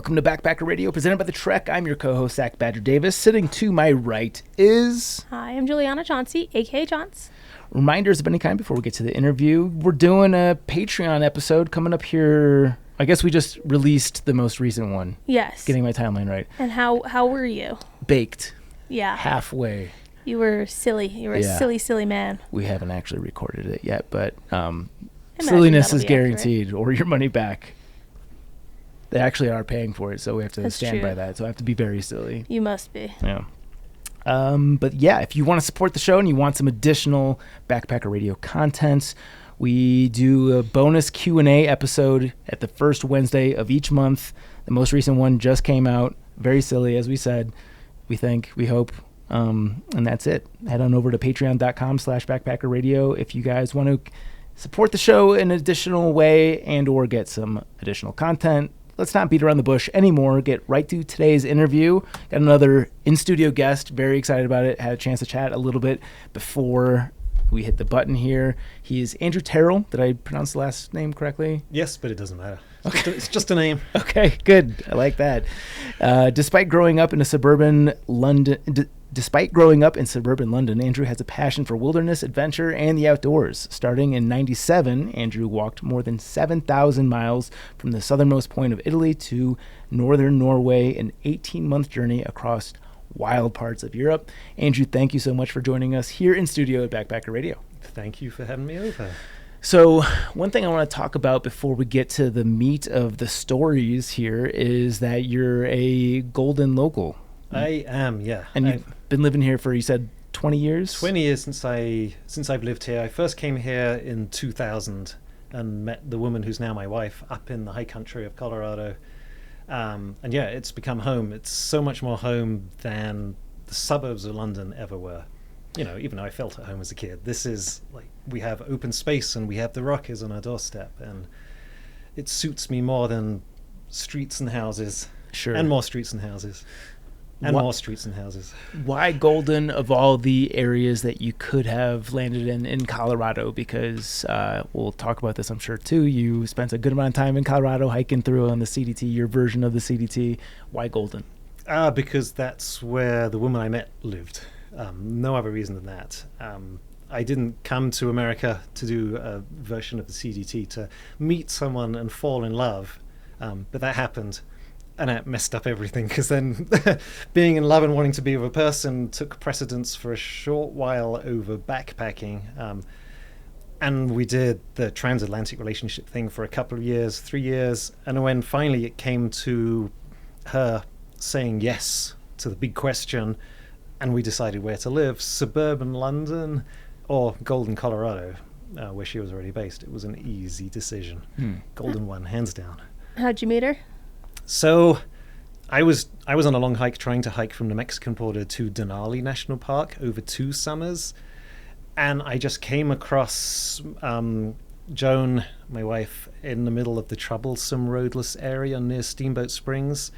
Welcome to Backpacker Radio, presented by The Trek. I'm your co-host, Zach Badger Davis. Sitting to my right is... Hi, I'm Juliana Chauncey, a.k.a. Chaunce. Reminders of any kind before we get to the interview. We're doing a Patreon episode coming up here. I guess we just released the most recent one. Yes. Getting my timeline right. And how were you? Baked. Yeah. Halfway. You were silly. You were a silly man. We haven't actually recorded it yet, but Imagine silliness that'll is be guaranteed, or your money back. They actually are paying for it, so we have to That's stand true. by that. So I have to be very silly. You must be. Yeah. But yeah, if you want to support the show and you want some additional Backpacker Radio content, we do a bonus Q&A episode at the first Wednesday of each month. The most recent one just came out. Very silly, as we said. We think, we hope. And that's it. Head on over to patreon.com/Backpacker Radio if you guys want to support the show in an additional way and or get some additional content. Let's not beat around the bush anymore. Get right to today's interview. Got another in-studio guest. Very excited about it. Had a chance to chat a little bit before we hit the button here. He is Andrew Terrill. Did I pronounce the last name correctly? Yes, but it doesn't matter. It's just a name. Okay, good. I like that. Despite growing up in suburban London, Andrew has a passion for wilderness, adventure, and the outdoors. Starting in 97, Andrew walked more than 7,000 miles from the southernmost point of Italy to northern Norway, an 18-month journey across wild parts of Europe. Andrew, thank you so much for joining us here in studio at Backpacker Radio. Thank you for having me over. So one thing I want to talk about before we get to the meat of the stories here is that you're a Golden local. I am, yeah. And you've been living here for, you said, 20 years? 20 years since I've lived here. I first came here in 2000 and met the woman who's now my wife up in the high country of Colorado. And yeah, it's become home. It's so much more home than the suburbs of London ever were. You know, even though I felt at home as a kid, this is like, we have open space and we have the Rockies on our doorstep, and it suits me more than streets and houses. Sure. And more streets and houses. And more streets and houses. Why Golden of all the areas that you could have landed in Colorado? Because we'll talk about this, I'm sure, too. You spent a good amount of time in Colorado hiking through on the CDT, your version of the CDT. Why Golden? Because that's where the woman I met lived. No other reason than that. I didn't come to America to do a version of the CDT to meet someone and fall in love, but that happened, and that messed up everything, because then being in love and wanting to be with a person took precedence for a short while over backpacking, and we did the transatlantic relationship thing for a couple of years, 3 years, and when finally it came to her saying yes to the big question, and we decided where to live, suburban London or Golden, Colorado, where she was already based. It was an easy decision. Golden won, hands down. How'd you meet her? So I was on a long hike trying to hike from the Mexican border to Denali National Park over 2 summers, and I just came across Joan, my wife, in the middle of the troublesome roadless area near Steamboat Springs,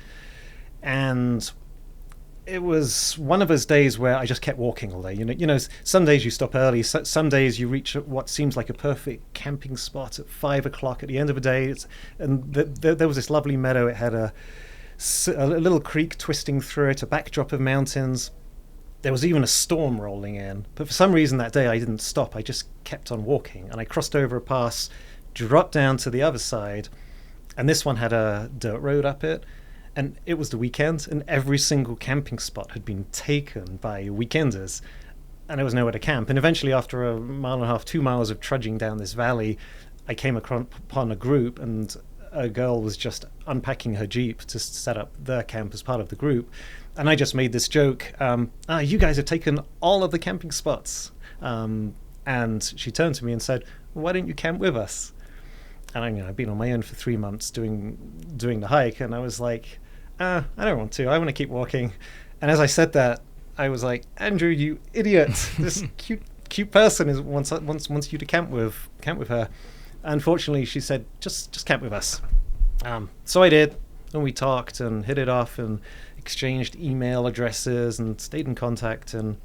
and it was one of those days where I just kept walking all day. You know, some days you stop early. Some days you reach what seems like a perfect camping spot at 5 o'clock at the end of the day. There was this lovely meadow. It had a little creek twisting through it, a backdrop of mountains. There was even a storm rolling in. But for some reason that day I didn't stop. I just kept on walking. And I crossed over a pass, dropped down to the other side. And this one had a dirt road up it. And it was the weekend, and every single camping spot had been taken by weekenders, and there was nowhere to camp. And eventually, after a mile and a half, 2 miles of trudging down this valley, I came upon a group, and a girl was just unpacking her Jeep to set up their camp as part of the group. And I just made this joke, you guys have taken all of the camping spots. And she turned to me and said, well, why don't you camp with us? And I've been on my own for 3 months doing the hike, and I was like, I don't want to. I want to keep walking. And as I said that, I was like, Andrew, you idiot! This cute person wants you to camp with her. Unfortunately, she said, just camp with us. So I did, and we talked and hit it off and exchanged email addresses and stayed in contact. And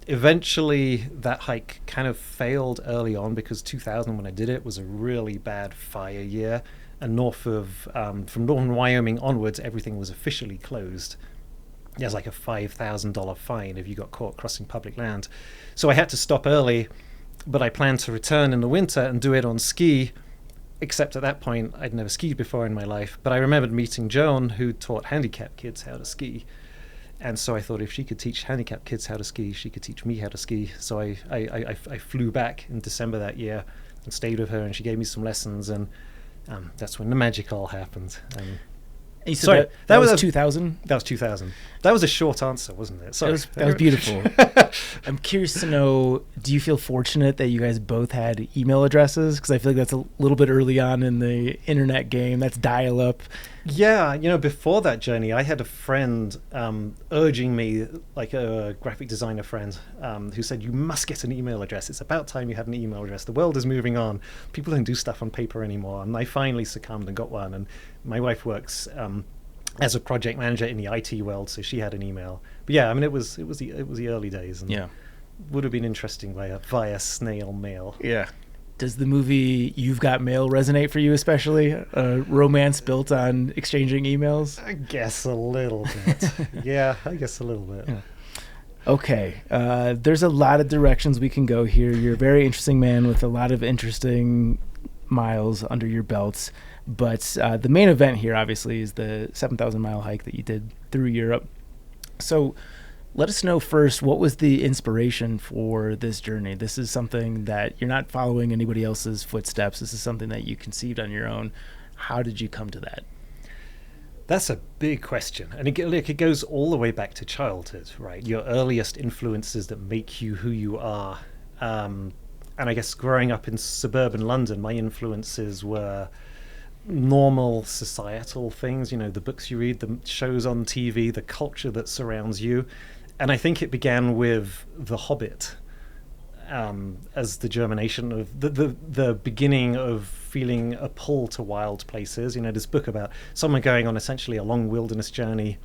eventually, that hike kind of failed early on because 2000, when I did it, was a really bad fire year. and north of from northern Wyoming onwards, everything was officially closed. There's like a $5,000 fine if you got caught crossing public land. So I had to stop early, but I planned to return in the winter and do it on ski, except at that point I'd never skied before in my life. But I remembered meeting Joan, who taught handicapped kids how to ski. And so I thought if she could teach handicapped kids how to ski, she could teach me how to ski. So I flew back in December that year and stayed with her, and she gave me some lessons, and that's when the magic all happened. You said Sorry, that was 2000? That was 2000. That was a short answer, wasn't it? Sorry. That was beautiful. I'm curious to know, do you feel fortunate that you guys both had email addresses? Because I feel like that's a little bit early on in the internet game. That's dial-up. Yeah, before that journey, I had a friend urging me, like a graphic designer friend, who said, you must get an email address. It's about time you had an email address. The world is moving on. People don't do stuff on paper anymore. And I finally succumbed and got one. And my wife works as a project manager in the IT world, so she had an email. But yeah, I mean, it was the early days, and yeah, would have been interesting via snail mail. Yeah. Does the movie You've Got Mail resonate for you, especially? A romance built on exchanging emails? I guess a little bit. Yeah, I guess a little bit. Yeah. Okay. There's a lot of directions we can go here. You're a very interesting man with a lot of interesting miles under your belts. But the main event here, obviously, is the 7,000-mile hike that you did through Europe. So let us know first, what was the inspiration for this journey? This is something that you're not following anybody else's footsteps. This is something that you conceived on your own. How did you come to that? That's a big question. And it goes all the way back to childhood, right? Your earliest influences that make you who you are. And I guess growing up in suburban London, my influences were normal societal things, the books you read, the shows on TV, the culture that surrounds you. And I think it began with The Hobbit as the germination of the beginning of feeling a pull to wild places. This book about someone going on essentially a long wilderness journey,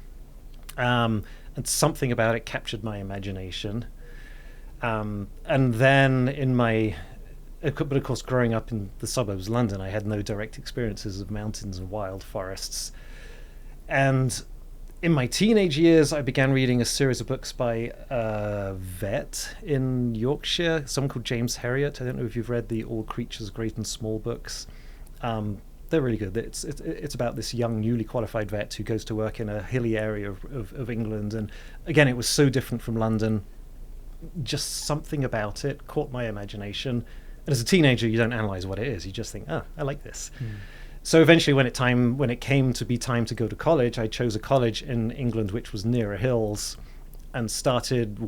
and something about it captured my imagination. And then but of course, growing up in the suburbs of London, I had no direct experiences of mountains and wild forests. And in my teenage years, I began reading a series of books by a vet in Yorkshire, someone called James Herriot. I don't know if you've read the All Creatures Great and Small books. They're really good. It's about this young, newly qualified vet who goes to work in a hilly area of England. And again, it was so different from London. Just something about it caught my imagination. And as a teenager, you don't analyze what it is. You just think, I like this. So eventually, when it came to be time to go to college, I chose a college in England which was nearer hills, and started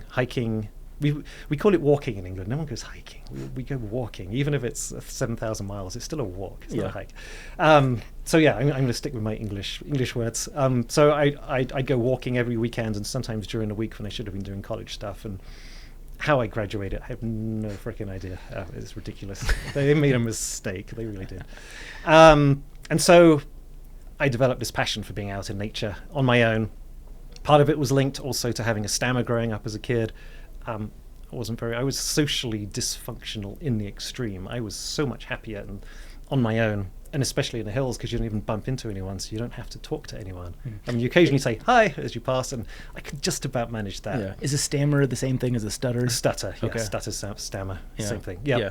hiking. We call it walking in England. No one goes hiking. We go walking, even if it's 7,000 miles. It's still a walk. It's not a hike. So yeah, I'm going to stick with my English words. So I go walking every weekend, and sometimes during the week when I should have been doing college stuff. And how I graduated, I have no freaking idea. It's ridiculous. They made a mistake. They really did. And so I developed this passion for being out in nature on my own. Part of it was linked also to having a stammer growing up as a kid. I was socially dysfunctional in the extreme. I was so much happier on my own, and especially in the hills, because you don't even bump into anyone, so you don't have to talk to anyone. I mean, you occasionally say hi as you pass, and I could just about manage that. Yeah. Is a stammer the same thing as a stutter? A stutter, yeah. Okay. Stutter, stammer, Yeah. same thing. Yeah.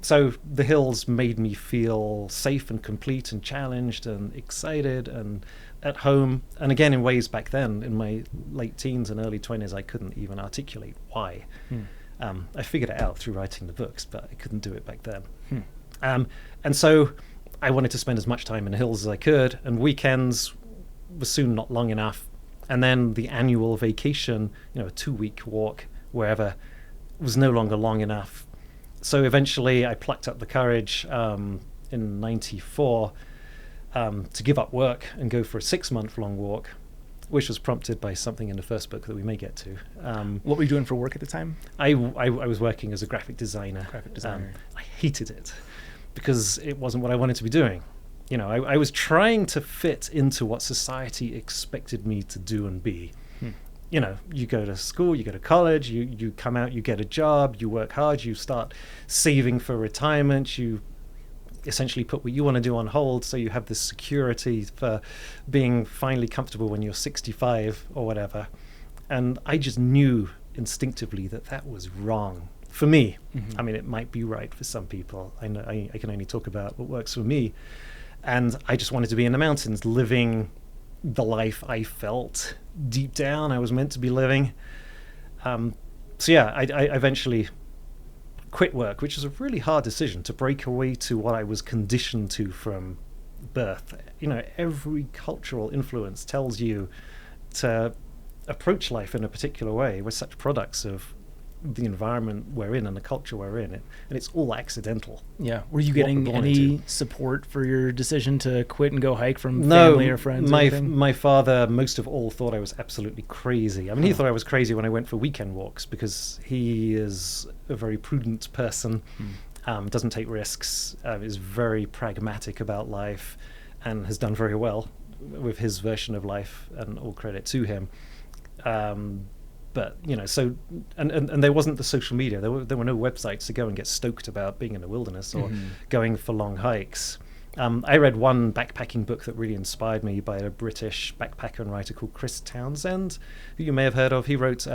So the hills made me feel safe and complete and challenged and excited and at home. And again, in ways back then, in my late teens and early 20s, I couldn't even articulate why. I figured it out through writing the books, but I couldn't do it back then. And so I wanted to spend as much time in the hills as I could, and weekends were soon not long enough. And then the annual vacation, a 2-week walk wherever, was no longer long enough. So eventually I plucked up the courage in 94 to give up work and go for a 6-month long walk, which was prompted by something in the first book that we may get to. What were you doing for work at the time? I was working as a graphic designer. I hated it because it wasn't what I wanted to be doing. I was trying to fit into what society expected me to do and be. You go to school, you go to college, you come out, you get a job, you work hard, you start saving for retirement, you essentially put what you want to do on hold, so you have this security for being finally comfortable when you're 65 or whatever. And I just knew instinctively that that was wrong for me. I mean, it might be right for some people. I know I can only talk about what works for me. And I just wanted to be in the mountains, living the life I felt deep down I was meant to be living. So yeah, I eventually quit work, which was a really hard decision, to break away to what I was conditioned to from birth. You know, every cultural influence tells you to approach life in a particular way. We're such products of the environment we're in and the culture we're in, and it's all accidental. Yeah. Were you getting any support for your decision to quit and go hike from No, family or friends? my father most of all thought I was absolutely crazy. I mean, he thought I was crazy when I went for weekend walks, because he is a very prudent person, doesn't take risks, is very pragmatic about life, and has done very well with his version of life, and all credit to him. But, you know, so, and there wasn't the social media. There were no websites to go and get stoked about being in the wilderness or going for long hikes. I read one backpacking book that really inspired me by a British backpacker and writer called Chris Townsend, who you may have heard of. He wrote,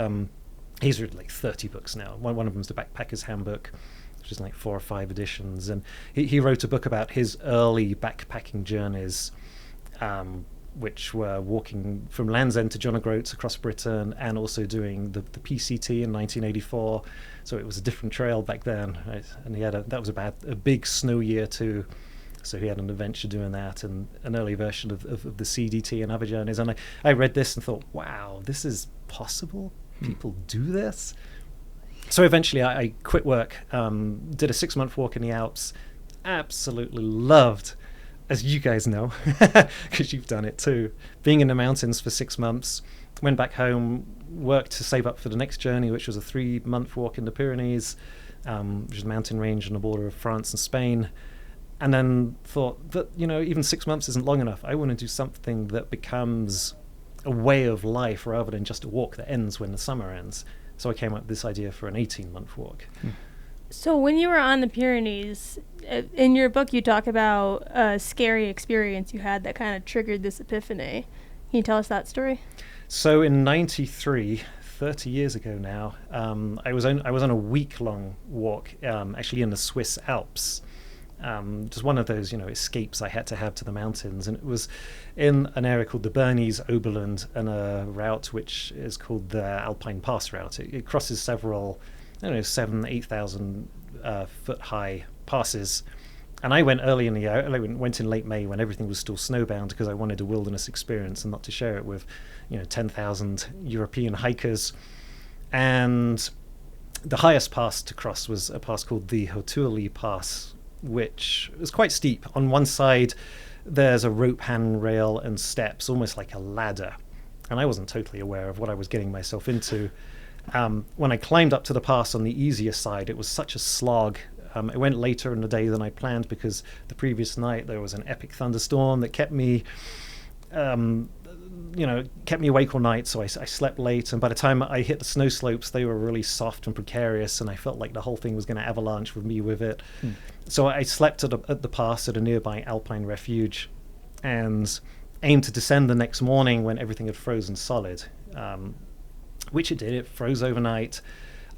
he's written like 30 books now. One of them is the Backpacker's Handbook, which is like 4 or 5 editions. And he wrote a book about his early backpacking journeys, which were walking from Land's End to John O'Groats across Britain, and also doing the PCT in 1984. So it was a different trail back then, right? And he had that was about a big snow year too. So he had an adventure doing that, and an early version of the CDT and other journeys. And I read this and thought, wow, this is possible? People do this? So eventually I quit work, did a 6-month walk in the Alps, absolutely loved, as you guys know, because you've done it too, being in the mountains for 6 months. Went back home, worked to save up for the next journey, which was a 3-month walk in the Pyrenees, which is a mountain range on the border of France and Spain. And then thought that, you know, even 6 months isn't long enough. I want to do something that becomes a way of life rather than just a walk that ends when the summer ends. So I came up with this idea for an 18-month walk. So when you were on the Pyrenees, in your book you talk about a scary experience you had that kind of triggered this epiphany. Can you tell us that story? So in '93, 30 years ago now, I was on a week-long walk, actually in the Swiss Alps. Just one of those, you know, escapes I had to have to the mountains, and it was in an area called the Bernese Oberland, and a route which is called the Alpine Pass route. It crosses several, I don't know, 7,000-8,000 foot high passes. And I went early in the year. I went in late May when everything was still snowbound, because I wanted a wilderness experience and not to share it with, you know, 10,000 European hikers. And the highest pass to cross was a pass called the Hautuli Pass, which was quite steep. On one side, there's a rope handrail and steps, almost like a ladder. And I wasn't totally aware of what I was getting myself into. When I climbed up to the pass on the easier side, it was such a slog. It went later in the day than I planned, because the previous night there was an epic thunderstorm that kept me, kept me awake all night. So I slept late, and by the time I hit the snow slopes, they were really soft and precarious, and I felt like the whole thing was going to avalanche with me with it. So I slept at the pass at a nearby alpine refuge, and aimed to descend the next morning when everything had frozen solid, which it did. It froze overnight.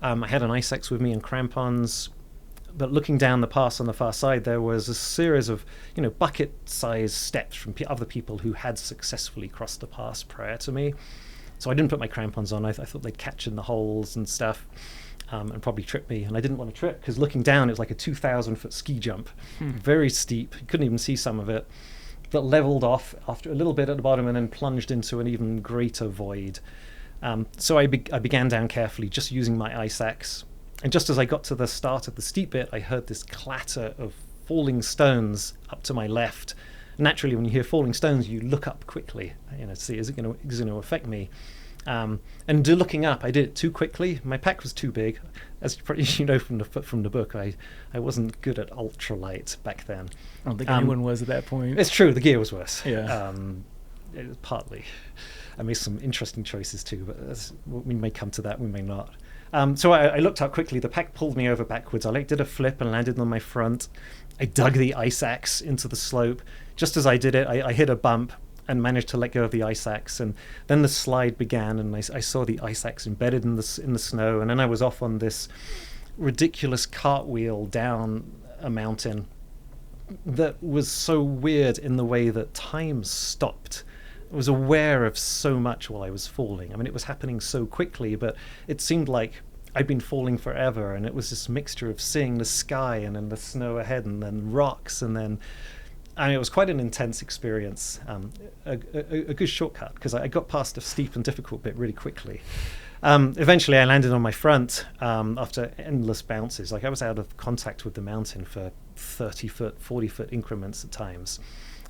I had an ice axe with me and crampons. But looking down the pass on the far side, there was a series of, you know, bucket-sized steps from other people who had successfully crossed the pass prior to me. So I didn't put my crampons on. I thought they'd catch in the holes and stuff, and probably trip me. And I didn't want to trip, because looking down, it was like a 2,000-foot ski jump, very steep. You couldn't even see some of it, but leveled off after a little bit at the bottom, and then plunged into an even greater void. So I began down carefully, just using my ice axe. And just as I got to the start of the steep bit, I heard this clatter of falling stones up to my left. Naturally, when you hear falling stones, you look up quickly, you know, to see, is it going to affect me? And looking up, I did it too quickly. My pack was too big. As you know from the book, I wasn't good at ultralight back then. I don't think anyone was at that point. It's true, the gear was worse. Yeah. It was partly. I made some interesting choices too, but we may come to that, we may not. So I looked up quickly. The pack pulled me over backwards. I did a flip and landed on my front. I dug the ice axe into the slope. Just as I did it, I hit a bump and managed to let go of the ice axe. And then the slide began, and I saw the ice axe embedded in the snow. And then I was off on this ridiculous cartwheel down a mountain that was so weird in the way that time stopped. I was aware of so much while I was falling. I mean, it was happening so quickly, but it seemed like I'd been falling forever, and it was this mixture of seeing the sky and then the snow ahead and then rocks, and then it was quite an intense experience. A good shortcut, because I got past a steep and difficult bit really quickly. Eventually I landed on my front after endless bounces. Like, I was out of contact with the mountain for 30-foot, 40-foot increments at times.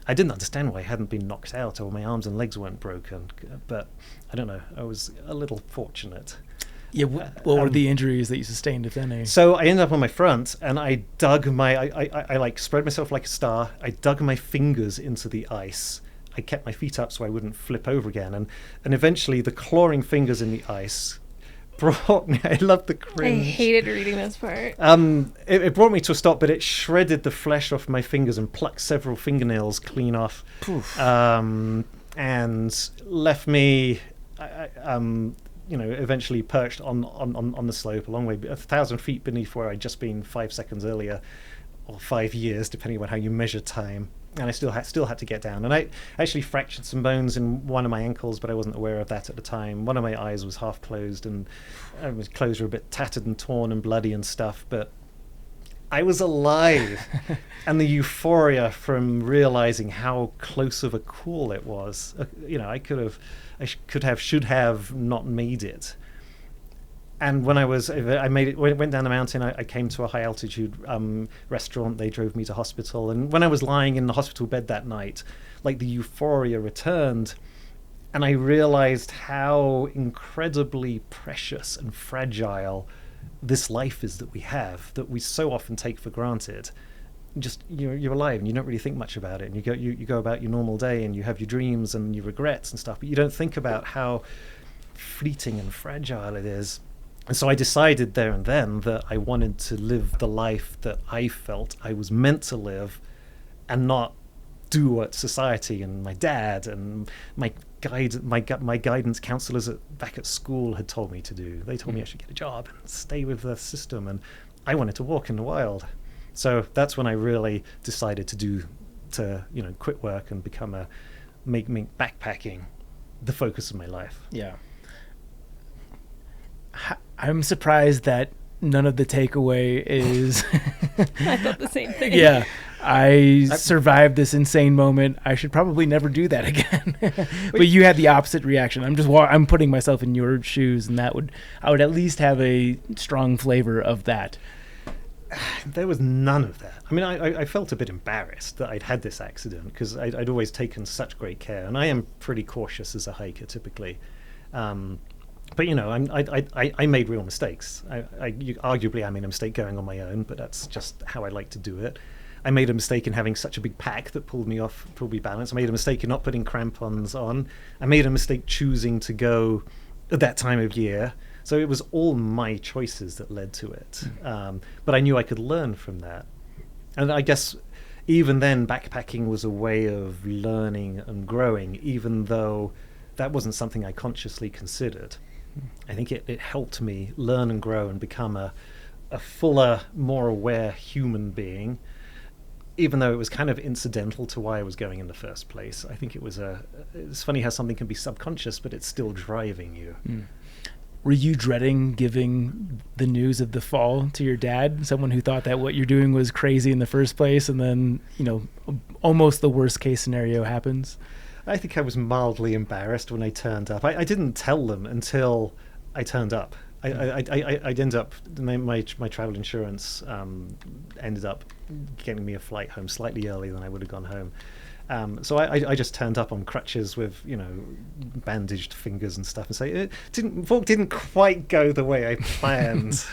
I didn't understand why I hadn't been knocked out or my arms and legs weren't broken, but I don't know, I was a little fortunate. Yeah, what were the injuries that you sustained, if any? So I ended up on my front, and I dug I like spread myself like a star. I dug my fingers into the ice. I kept my feet up so I wouldn't flip over again, and eventually the clawing fingers in the ice brought me. I love the cringe. I hated reading this part. It brought me to a stop, but it shredded the flesh off my fingers and plucked several fingernails clean off, and left me, eventually perched on the slope, a long way, 1,000 feet beneath where I'd just been 5 seconds earlier, or 5 years, depending on how you measure time. And I still had to get down. And I actually fractured some bones in one of my ankles, but I wasn't aware of that at the time. One of my eyes was half closed, and my clothes were a bit tattered and torn and bloody and stuff. But I was alive. And the euphoria from realizing how close of a call it was. I should have not made it. And when I made it, when I went down the mountain, I came to a high altitude restaurant. They drove me to hospital. And when I was lying in the hospital bed that night, like, the euphoria returned, and I realized how incredibly precious and fragile this life is that we have, that we so often take for granted. Just you're alive and you don't really think much about it, and you go about your normal day and you have your dreams and your regrets and stuff, but you don't think about how fleeting and fragile it is. And so I decided there and then that I wanted to live the life that I felt I was meant to live, and not do what society and my dad and my guidance counselors back at school had told me to do. They told me I should get a job and stay with the system, and I wanted to walk in the wild. So that's when I really decided to quit work and make backpacking the focus of my life. Yeah. I'm surprised that none of the takeaway is I thought the same thing. Yeah, I survived this insane moment. I should probably never do that again. But you had the opposite reaction. I'm putting myself in your shoes, and I would at least have a strong flavor of that. There was none of that. I mean, I felt a bit embarrassed that I'd had this accident, because I'd always taken such great care, and I am pretty cautious as a hiker typically. But I made real mistakes. Arguably I made a mistake going on my own, but that's just how I like to do it. I made a mistake in having such a big pack that pulled me balance. I made a mistake in not putting crampons on. I made a mistake choosing to go at that time of year. So it was all my choices that led to it. But I knew I could learn from that. And I guess even then, backpacking was a way of learning and growing, even though that wasn't something I consciously considered. I think it helped me learn and grow and become a fuller, more aware human being, even though it was kind of incidental to why I was going in the first place. I think it's funny how something can be subconscious, but it's still driving you. Were you dreading giving the news of the fall to your dad, someone who thought that what you're doing was crazy in the first place, and then, almost the worst case scenario happens? I think I was mildly embarrassed when I turned up. I didn't tell them until I turned up. I'd end up, my travel insurance ended up getting me a flight home slightly earlier than I would have gone home. So I just turned up on crutches with, bandaged fingers and stuff, and say, walk didn't quite go the way I planned.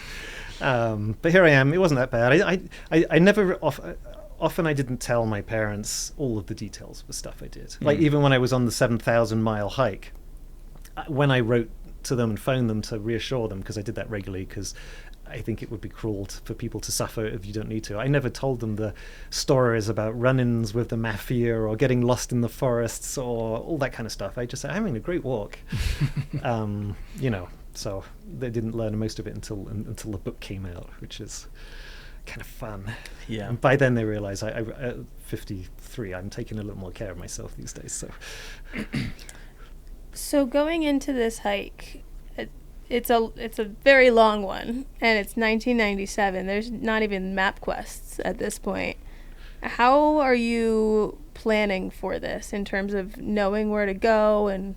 But here I am. It wasn't that bad. I never often I didn't tell my parents all of the details of the stuff I did. Like, even when I was on the 7,000-mile hike, when I wrote to them and phone them to reassure them, because I did that regularly, because I think it would be cruel for people to suffer if you don't need to. I never told them the stories about run-ins with the mafia or getting lost in the forests or all that kind of stuff. I just said, I'm having a great walk. So they didn't learn most of it until the book came out, which is kind of fun. Yeah. And by then they realize I at 53, I'm taking a little more care of myself these days. So going into this hike, it's a very long one, and it's 1997. There's not even map quests at this point. How are you planning for this in terms of knowing where to go and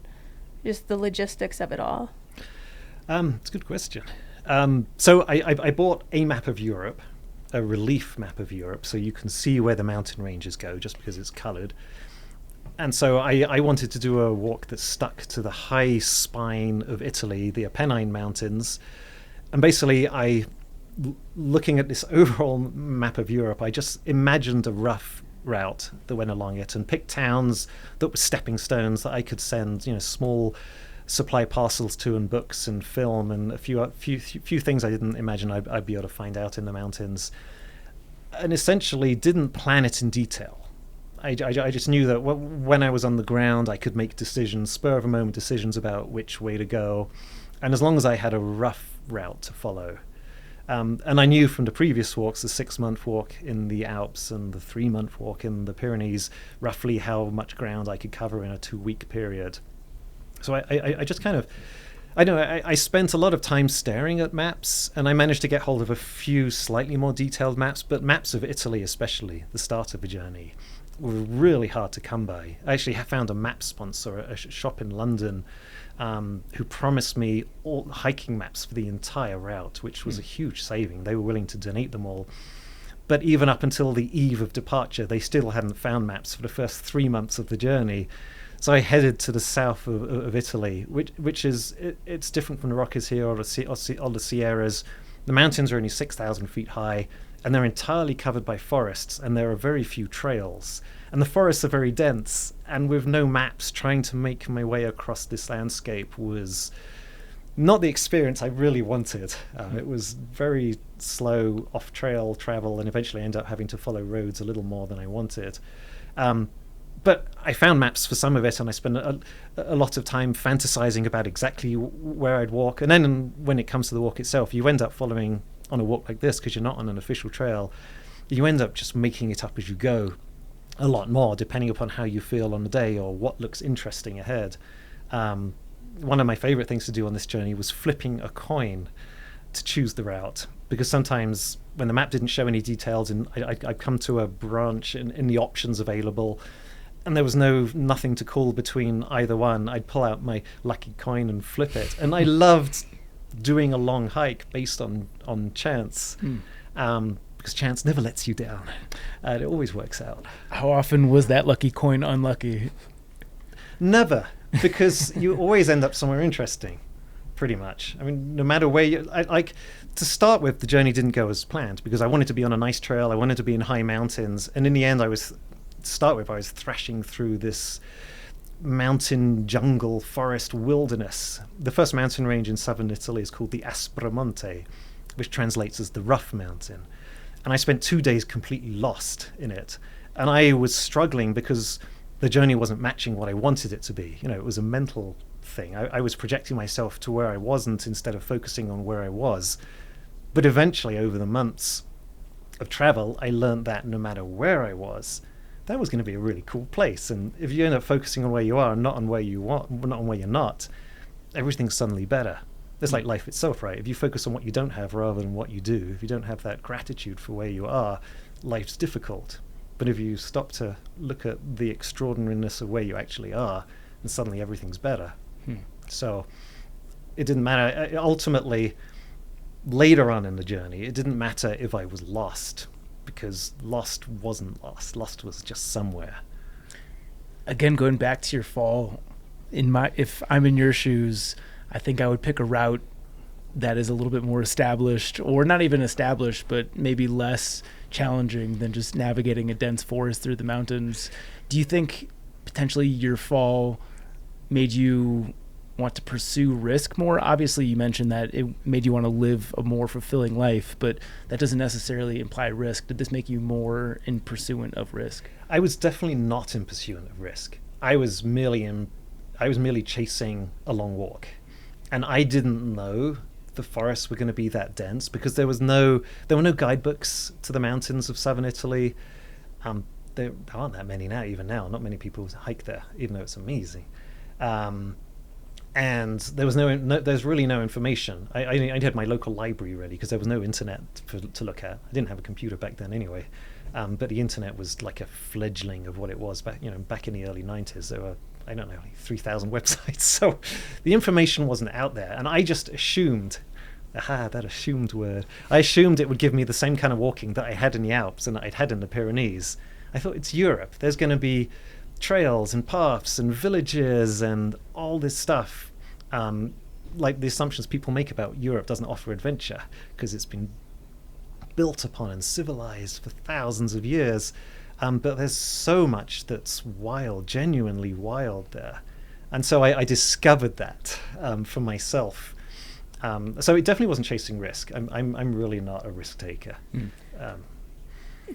just the logistics of it all? It's a good question. So I bought a map of Europe, a relief map of Europe, so you can see where the mountain ranges go just because it's coloured. And so I wanted to do a walk that stuck to the high spine of Italy, the Apennine Mountains. And basically, looking at this overall map of Europe, I just imagined a rough route that went along it and picked towns that were stepping stones that I could send, small supply parcels to, and books and film and a few things I didn't imagine I'd be able to find out in the mountains. And essentially didn't plan it in detail. I just knew that when I was on the ground, I could make decisions, spur of a moment decisions about which way to go. And as long as I had a rough route to follow. And I knew from the previous walks, the 6-month walk in the Alps and the 3-month walk in the Pyrenees, roughly how much ground I could cover in a 2-week period. So I just kind of, I spent a lot of time staring at maps, and I managed to get hold of a few slightly more detailed maps, but maps of Italy especially, the start of a journey, were really hard to come by. I actually found a map sponsor, a shop in London, who promised me all hiking maps for the entire route, which was a huge saving. They were willing to donate them all. But even up until the eve of departure, they still hadn't found maps for the first 3 months of the journey. So I headed to the south of Italy, which is, it's different from the Rockies here or the Sierras. The mountains are only 6,000 feet high, and they're entirely covered by forests, and there are very few trails. And the forests are very dense, and with no maps, trying to make my way across this landscape was not the experience I really wanted. It was very slow, off-trail travel, and eventually I ended up having to follow roads a little more than I wanted. But I found maps for some of it, and I spent a lot of time fantasizing about exactly where I'd walk. And then when it comes to the walk itself, you end up following on a walk like this, because you're not on an official trail. You end up just making it up as you go a lot more, depending upon how you feel on the day or what looks interesting ahead. One of my favorite things to do on this journey was flipping a coin to choose the route, because sometimes when the map didn't show any details and I'd come to a branch in the options available, and there was nothing to call between either one, I'd pull out my lucky coin and flip it. And I loved doing a long hike based on chance, because chance never lets you down. It always works out. How often was that lucky coin unlucky? Never, because you always end up somewhere interesting, pretty much. I mean, no matter where you... to start with, the journey didn't go as planned, because I wanted to be on a nice trail, I wanted to be in high mountains, and in the end I was thrashing through this mountain jungle forest wilderness. The first mountain range in southern Italy is called the Aspromonte, which translates as the rough mountain. And I spent 2 days completely lost in it. And I was struggling because the journey wasn't matching what I wanted it to be. It was a mental thing. I was projecting myself to where I wasn't instead of focusing on where I was. But eventually, over the months of travel, I learned that no matter where I was, that was going to be a really cool place. And if you end up focusing on where you are and not on where you want, not on where you're not, everything's suddenly better. It's like life itself, right? If you focus on what you don't have rather than what you do, if you don't have that gratitude for where you are, life's difficult. But if you stop to look at the extraordinariness of where you actually are, then suddenly everything's better. So it didn't matter. Ultimately, later on in the journey, it didn't matter if I was lost, because lost wasn't lost. Lost was just somewhere. Again, going back to your fall, if I'm in your shoes, I think I would pick a route that is a little bit more established, or not even established, but maybe less challenging than just navigating a dense forest through the mountains. Do you think potentially your fall made you want to pursue risk more? Obviously, you mentioned that it made you want to live a more fulfilling life, but that doesn't necessarily imply risk. Did this make you more in pursuant of risk? I was definitely not in pursuit of risk. I was merely chasing a long walk, and I didn't know the forests were going to be that dense because there were no guidebooks to the mountains of southern Italy. There aren't that many now. Even now, not many people hike there, even though it's amazing. And there was there's really no information. I had my local library really because there was no internet to look at. I didn't have a computer back then anyway. But the internet was like a fledgling of what it was back in the early 90s. There were, I don't know, like 3,000 websites. So the information wasn't out there. And I just assumed, that assumed word. I assumed it would give me the same kind of walking that I had in the Alps and that I'd had in the Pyrenees. I thought, it's Europe. There's going to be trails and paths and villages and all this stuff. Like the assumptions people make about Europe doesn't offer adventure because it's been built upon and civilized for thousands of years. But there's so much that's wild, genuinely wild there. And so I discovered that for myself. So it definitely wasn't chasing risk. I'm really not a risk taker.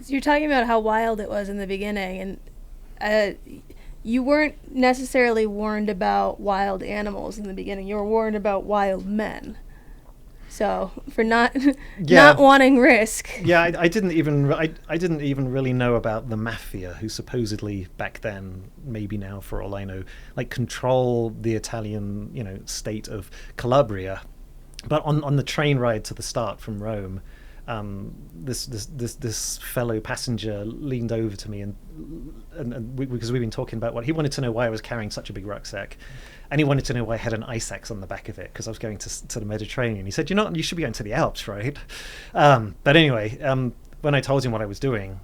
You're talking about how wild it was in the beginning, and you weren't necessarily warned about wild animals in the beginning. You were warned about wild men. So for not wanting risk. Yeah, I didn't even really know about the mafia, who supposedly back then, maybe now for all I know, like control the Italian state of Calabria. But on the train ride to the start from Rome, this fellow passenger leaned over to me and because we've been talking about what he wanted to know, why I was carrying such a big rucksack, and he wanted to know why I had an ice axe on the back of it because I was going to the Mediterranean. He said, you should be going to the Alps, right? But anyway, when I told him what I was doing,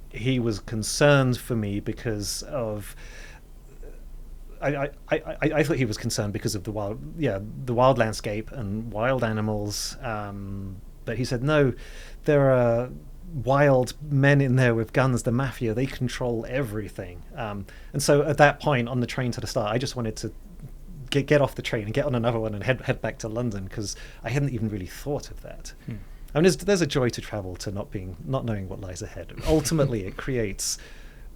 he was concerned for me because of. I thought he was concerned because of the wild landscape and wild animals. But he said, no, there are wild men in there with guns, the mafia, they control everything. And so at that point on the train to the start, I just wanted to get off the train and get on another one and head back to London because I hadn't even really thought of that. I mean, there's a joy to travel, to not knowing what lies ahead. Ultimately, it creates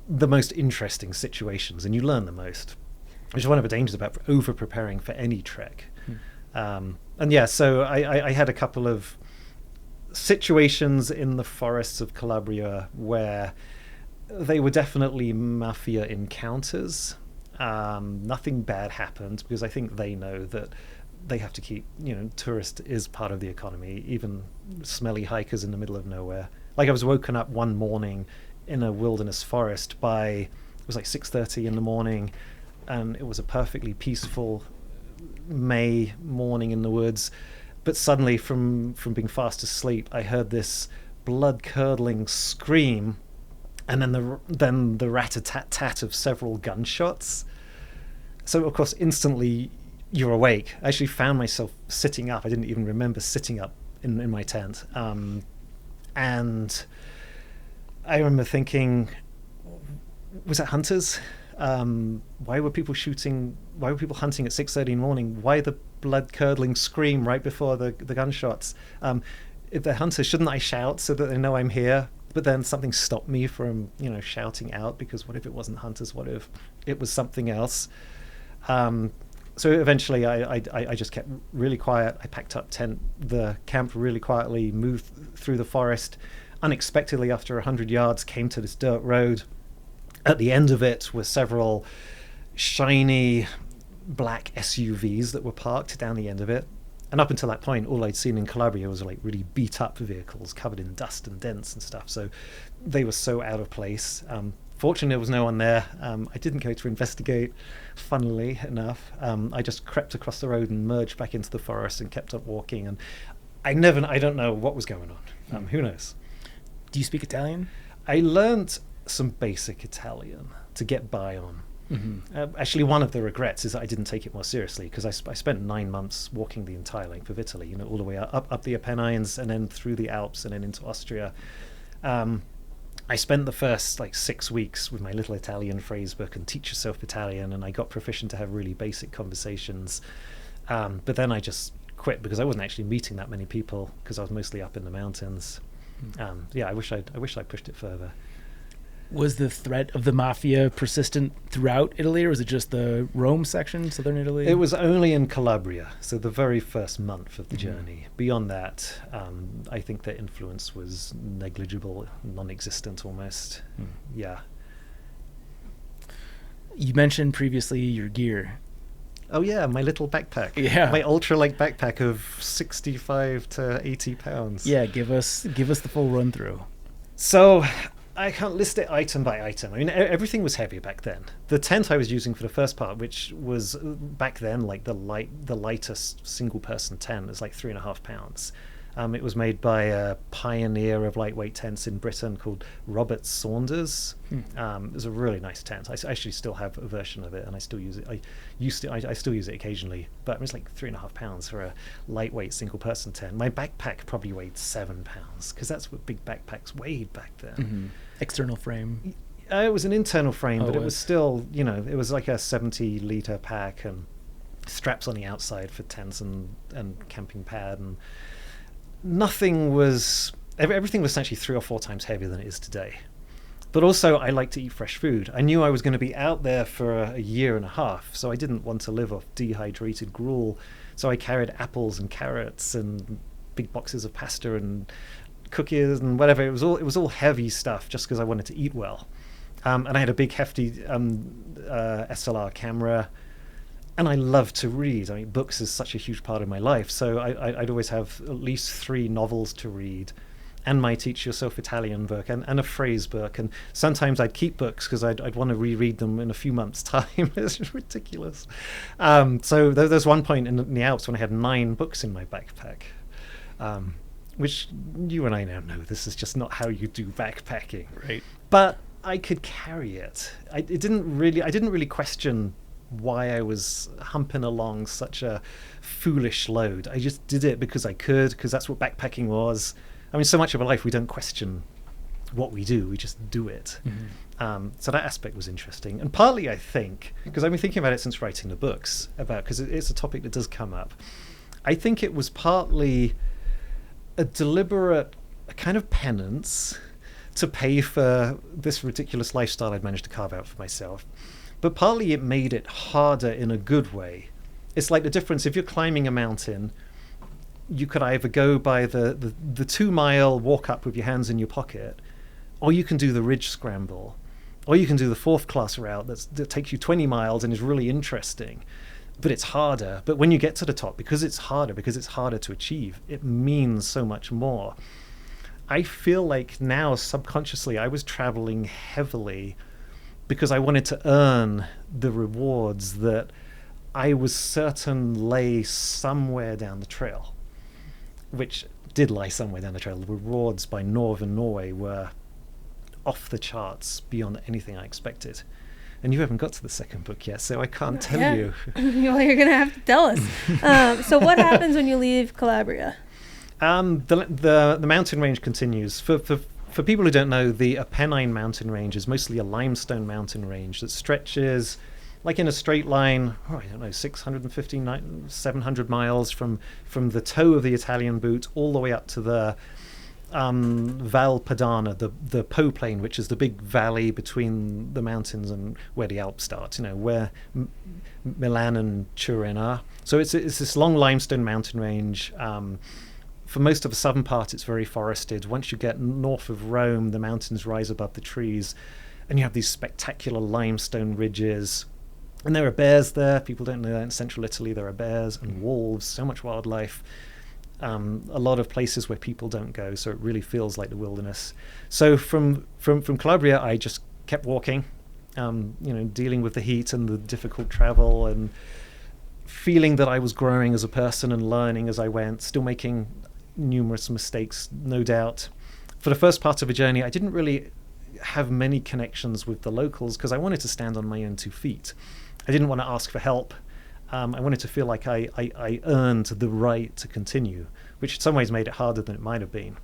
the most interesting situations and you learn the most, which is one of the dangers about over-preparing for any trek. So I had a couple of situations in the forests of Calabria where they were definitely mafia encounters. Nothing bad happened because I think they know that they have to keep, tourist is part of the economy, even smelly hikers in the middle of nowhere. Like I was woken up one morning in a wilderness forest it was like 6:30 in the morning, and it was a perfectly peaceful May morning in the woods. But suddenly, from being fast asleep, I heard this blood-curdling scream, and then the rat-a-tat-tat of several gunshots. So, of course, instantly you're awake. I actually found myself sitting up. I didn't even remember sitting up in my tent. And I remember thinking, was that hunters? Why were people shooting? Why were people hunting at 6:30 in the morning? Why the blood-curdling scream right before the gunshots? If they're hunters, shouldn't I shout so that they know I'm here? But then something stopped me from, shouting out, because what if it wasn't hunters? What if it was something else? So eventually I just kept really quiet. I packed up the camp really quietly, moved through the forest. Unexpectedly, after 100 yards, came to this dirt road. At the end of it were several shiny black SUVs that were parked down the end of it. And up until that point, all I'd seen in Calabria was like really beat up vehicles covered in dust and dents and stuff. So they were so out of place. Fortunately, there was no one there. I didn't go to investigate, funnily enough. I just crept across the road and merged back into the forest and kept up walking. And I don't know what was going on. Who knows? Do you speak Italian? I learned some basic Italian to get by on. Mm-hmm. Actually, one of the regrets is that I didn't take it more seriously, because I spent 9 months walking the entire length of Italy, all the way up the Apennines and then through the Alps and then into Austria. I spent the first like 6 weeks with my little Italian phrase book and teach yourself Italian, and I got proficient to have really basic conversations. But then I just quit because I wasn't actually meeting that many people because I was mostly up in the mountains. I wish I pushed it further. Was the threat of the mafia persistent throughout Italy, or was it just the Rome section, southern Italy? It was only in Calabria, so the very first month of the journey. Beyond that, I think their influence was negligible, non-existent almost. Yeah. You mentioned previously your gear. Oh yeah, my little backpack. Yeah. My ultralight backpack of 65 to 80 pounds. Yeah, give us the full run through. So I can't list it item by item. I mean, everything was heavy back then. The tent I was using for the first part, which was back then like the lightest single person tent, is like 3.5 pounds. It was made by a pioneer of lightweight tents in Britain called Robert Saunders. It was a really nice tent. I actually still have a version of it, and I still use it. I still use it occasionally, but it was like 3.5 pounds for a lightweight single person tent. My backpack probably weighed 7 pounds because that's what big backpacks weighed back then. External frame. It was an internal frame, but it was was still, it was like a 70-liter pack and straps on the outside for tents and camping pad, and everything was essentially 3 or 4 times heavier than it is today. But also, I like to eat fresh food. I knew I was going to be out there for a year and a half, so I didn't want to live off dehydrated gruel. So I carried apples and carrots and big boxes of pasta and cookies and whatever. It was all heavy stuff just because I wanted to eat well. And I had a big hefty SLR camera. And I love to read. I mean, books is such a huge part of my life. So I'd always have at least 3 novels to read, and my Teach Yourself Italian book, and a phrase book. And sometimes I'd keep books because I'd want to reread them in a few months' time. It's just ridiculous. So there's one point in the Alps when I had 9 books in my backpack, which you and I now know this is just not how you do backpacking. Right. But I could carry it. I didn't really question why I was humping along such a foolish load. I just did it because I could, because that's what backpacking was. I mean, so much of our life we don't question what we do, we just do it. So that aspect was interesting, and partly I think because I've been thinking about it since writing the books, because it's a topic that does come up. I think it was partly a deliberate kind of penance to pay for this ridiculous lifestyle I'd managed to carve out for myself. But partly it made it harder in a good way. It's like the difference, if you're climbing a mountain, you could either go by the 2-mile walk up with your hands in your pocket, or you can do the ridge scramble, or you can do the 4th class route that takes you 20 miles and is really interesting. But it's harder. But when you get to the top, because it's harder to achieve, it means so much more. I feel like now subconsciously I was traveling heavily because I wanted to earn the rewards that I was certain lay somewhere down the trail, which did lie somewhere down the trail. The rewards by northern Norway were off the charts beyond anything I expected. And you haven't got to the second book yet, so I can't tell you. Well, you're going to have to tell us. So what happens when you leave Calabria? The mountain range continues. For people who don't know, the Apennine mountain range is mostly a limestone mountain range that stretches like in a straight line, 650, 700 miles from the toe of the Italian boot all the way up to the Val Padana, the Po Plain, which is the big valley between the mountains and where the Alps start, where Milan and Turin are. So it's this long limestone mountain range. For most of the southern part, it's very forested. Once you get north of Rome, the mountains rise above the trees, and you have these spectacular limestone ridges. And there are bears there. People don't know that in central Italy there are bears and wolves, so much wildlife. A lot of places where people don't go, so it really feels like the wilderness. So from Calabria, I just kept walking, dealing with the heat and the difficult travel, and feeling that I was growing as a person and learning as I went, still making numerous mistakes, no doubt. For the first part of the journey, I didn't really have many connections with the locals because I wanted to stand on my own 2 feet. I didn't want to ask for help. I wanted to feel like I earned the right to continue, which in some ways made it harder than it might have been.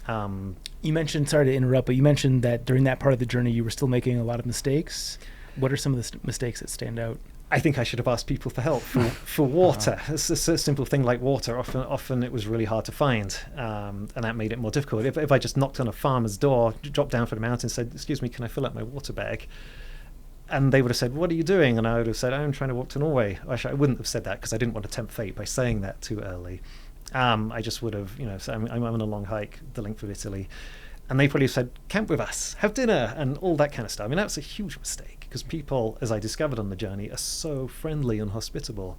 You mentioned, sorry to interrupt, but you mentioned that during that part of the journey you were still making a lot of mistakes. What are some of the mistakes that stand out? I think I should have asked people for help for water. It's a simple thing like water. Often it was really hard to find, and that made it more difficult. If I just knocked on a farmer's door, dropped down from the mountain, and said, "Excuse me, can I fill up my water bag?" And they would have said, "What are you doing?" And I would have said, "I'm trying to walk to Norway." Actually, I wouldn't have said that because I didn't want to tempt fate by saying that too early. I just would have, said, I'm on a long hike, the length of Italy. And they probably said, "Camp with us, have dinner," and all that kind of stuff. I mean, that was a huge mistake because people, as I discovered on the journey, are so friendly and hospitable.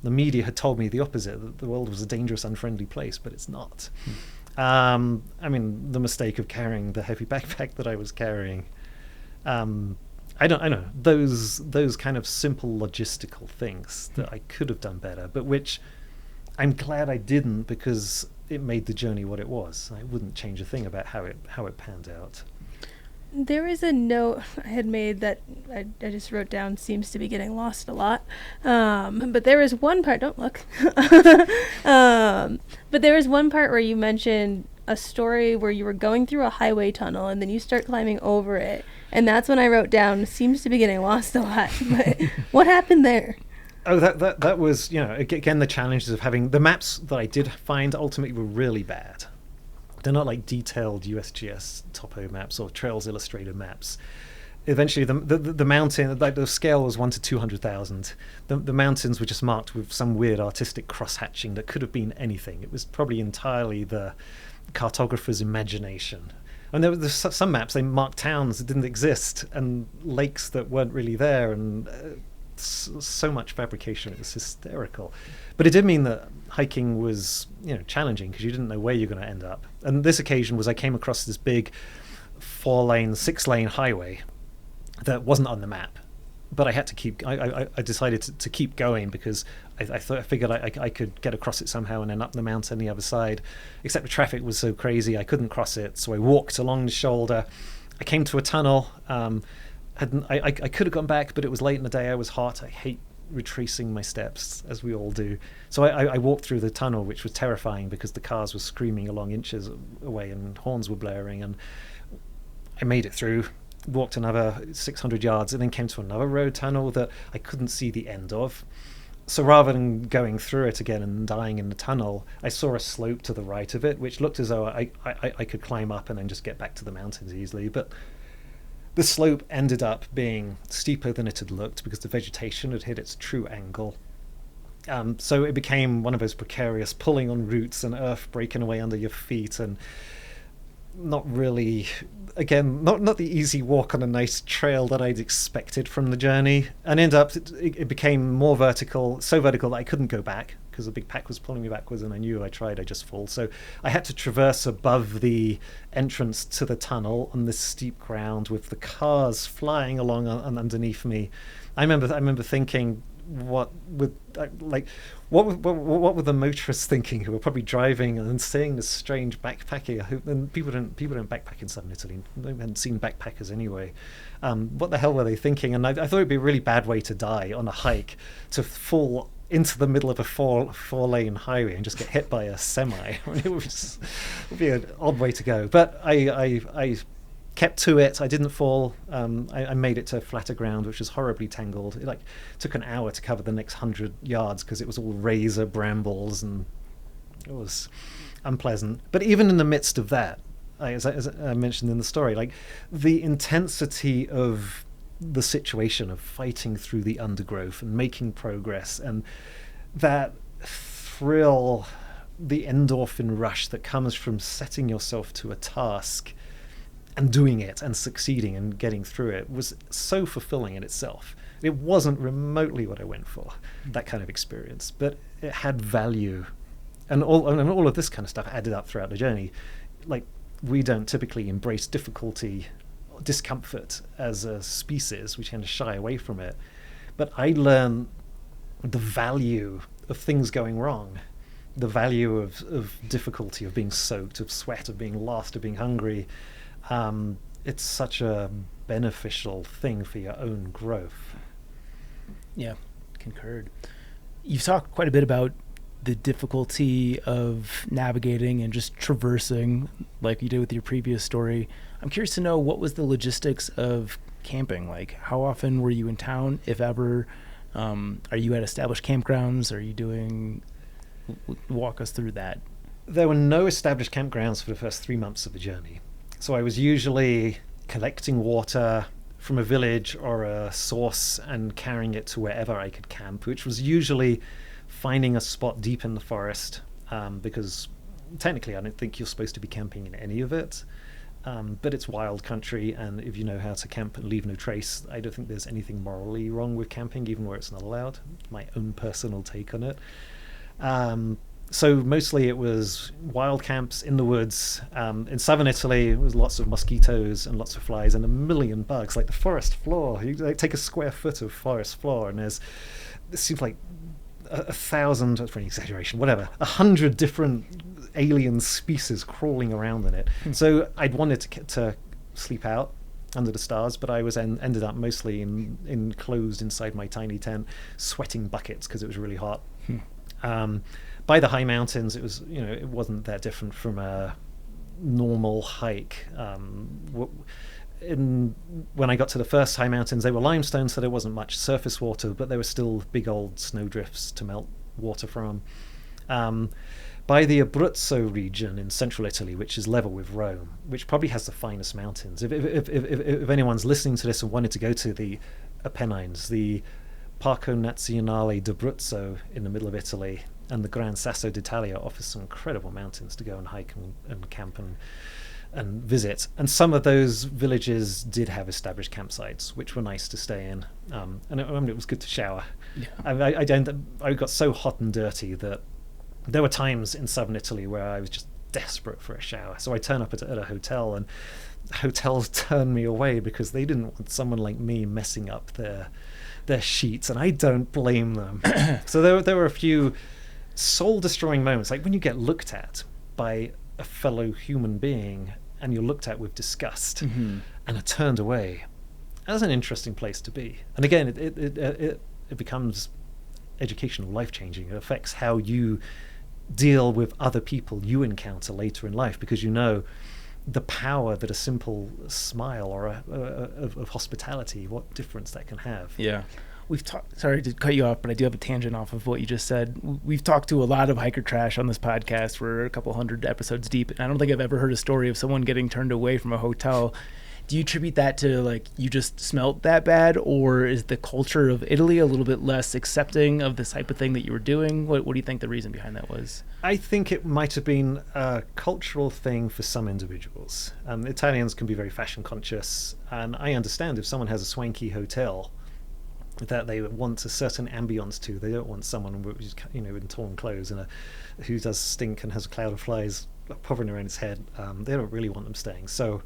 The media had told me the opposite, that the world was a dangerous, unfriendly place, but it's not. I mean, the mistake of carrying the heavy backpack that I was carrying. I know those kind of simple logistical things that I could have done better, but which I'm glad I didn't, because it made the journey what it was. I wouldn't change a thing about how it panned out. There is a note I had made that I just wrote down, seems to be getting lost a lot. But there is one part, don't look. But there is one part where you mentioned a story where you were going through a highway tunnel and then you start climbing over it. And that's when I wrote down, seems to be getting lost a lot. But what happened there? Oh, that was, again, the challenges of having the maps that I did find ultimately were really bad. They're not like detailed USGS topo maps or Trails Illustrated maps. Eventually, the mountain, like the scale was 1 to 200,000. The mountains were just marked with some weird artistic cross-hatching that could have been anything. It was probably entirely the cartographer's imagination. And there were some maps, they marked towns that didn't exist and lakes that weren't really there, and so much fabrication. It was hysterical. But it did mean that hiking was challenging because you didn't know where you're going to end up. And this occasion was I came across this big 4-lane, 6-lane highway that wasn't on the map, but I had to keep I decided to keep going because I figured I could get across it somehow and then up the mountain the other side, except the traffic was so crazy I couldn't cross it. So I walked along the shoulder. I came to a tunnel. I could have gone back, but it was late in the day. I was hot. I hate retracing my steps, as we all do. So I walked through the tunnel, which was terrifying because the cars were screaming along inches away and horns were blaring. And I made it through, walked another 600 yards, and then came to another road tunnel that I couldn't see the end of. So rather than going through it again and dying in the tunnel, I saw a slope to the right of it, which looked as though I could climb up and then just get back to the mountains easily. But the slope ended up being steeper than it had looked because the vegetation had hit its true angle. So it became one of those precarious pulling on roots and earth breaking away under your feet, and not really, again, not the easy walk on a nice trail that I'd expected from the journey. And ended up, it became more vertical, so vertical that I couldn't go back because the big pack was pulling me backwards, and I knew I'd just fall. So I had to traverse above the entrance to the tunnel on this steep ground with the cars flying along underneath me. I remember thinking, what were the motorists thinking who were probably driving and seeing this strange backpacker? And people don't backpack in southern Italy. They hadn't seen backpackers anyway. What the hell were they thinking? And I thought it'd be a really bad way to die on a hike, to fall into the middle of a four-lane highway and just get hit by a semi. It would be an odd way to go. But I kept to it. I didn't fall. I made it to flatter ground, which was horribly tangled. It took an hour to cover the next 100 yards because it was all razor brambles and it was unpleasant. But even in the midst of that, as I mentioned in the story, the intensity of the situation of fighting through the undergrowth and making progress, and that thrill, the endorphin rush that comes from setting yourself to a task and doing it and succeeding and getting through it, was so fulfilling in itself. It wasn't remotely what I went for, that kind of experience, but it had value. And all of this kind of stuff added up throughout the journey. We don't typically embrace difficulty, discomfort as a species. We tend to shy away from it. But I learned the value of things going wrong, the value of difficulty, of being soaked, of sweat, of being lost, of being hungry. It's such a beneficial thing for your own growth. Yeah, concurred. You've talked quite a bit about the difficulty of navigating and just traversing like you did with your previous story, I'm curious to know, what was the logistics of camping? Like, how often were you in town, if ever? Are you at established campgrounds? Are you doing... Walk us through that. There were no established campgrounds for the first 3 months of the journey. So I was usually collecting water from a village or a source and carrying it to wherever I could camp, which was usually finding a spot deep in the forest, because technically I don't think you're supposed to be camping in any of it. But it's wild country, and if you know how to camp and leave no trace, I don't think there's anything morally wrong with camping, even where it's not allowed. My own personal take on it. So mostly it was wild camps in the woods. In southern Italy, it was lots of mosquitoes and lots of flies and a million bugs, like the forest floor. You take a square foot of forest floor, and it seems like 1,000, for an exaggeration, whatever, 100 different alien species crawling around in it. So I'd wanted to sleep out under the stars, but I was ended up mostly enclosed inside my tiny tent, sweating buckets because it was really hot. By the high mountains, it was, it wasn't that different from a normal hike. When I got to the first high mountains, they were limestone, so there wasn't much surface water, but there were still big old snowdrifts to melt water from. By the Abruzzo region in central Italy, which is level with Rome, which probably has the finest mountains. If anyone's listening to this and wanted to go to the Apennines, the Parco Nazionale d'Abruzzo in the middle of Italy and the Gran Sasso d'Italia offers some incredible mountains to go and hike and camp and visit. And some of those villages did have established campsites, which were nice to stay in. And it was good to shower. Yeah. I got so hot and dirty that there were times in southern Italy where I was just desperate for a shower. So I turn up at a hotel, and hotels turned me away because they didn't want someone like me messing up their sheets, and I don't blame them. So there were a few soul-destroying moments, like when you get looked at by a fellow human being and you're looked at with disgust and are turned away. That's an interesting place to be. And again, it becomes educational, life-changing. It affects how you deal with other people you encounter later in life, because you know the power that a simple smile or of hospitality, what difference that can have. Yeah. We've talked, sorry to cut you off, but I do have a tangent off of what you just said. We've talked to a lot of hiker trash on this podcast. We're a couple hundred episodes deep, and I don't think I've ever heard a story of someone getting turned away from a hotel. Do you attribute that to, like, you just smelled that bad, or is the culture of Italy a little bit less accepting of this type of thing that you were doing? What do you think the reason behind that was? I think it might have been a cultural thing for some individuals. Italians can be very fashion conscious, and I understand if someone has a swanky hotel that they want a certain ambience to. They don't want someone who's, in torn clothes and who does stink and has a cloud of flies hovering around his head. They don't really want them staying. So,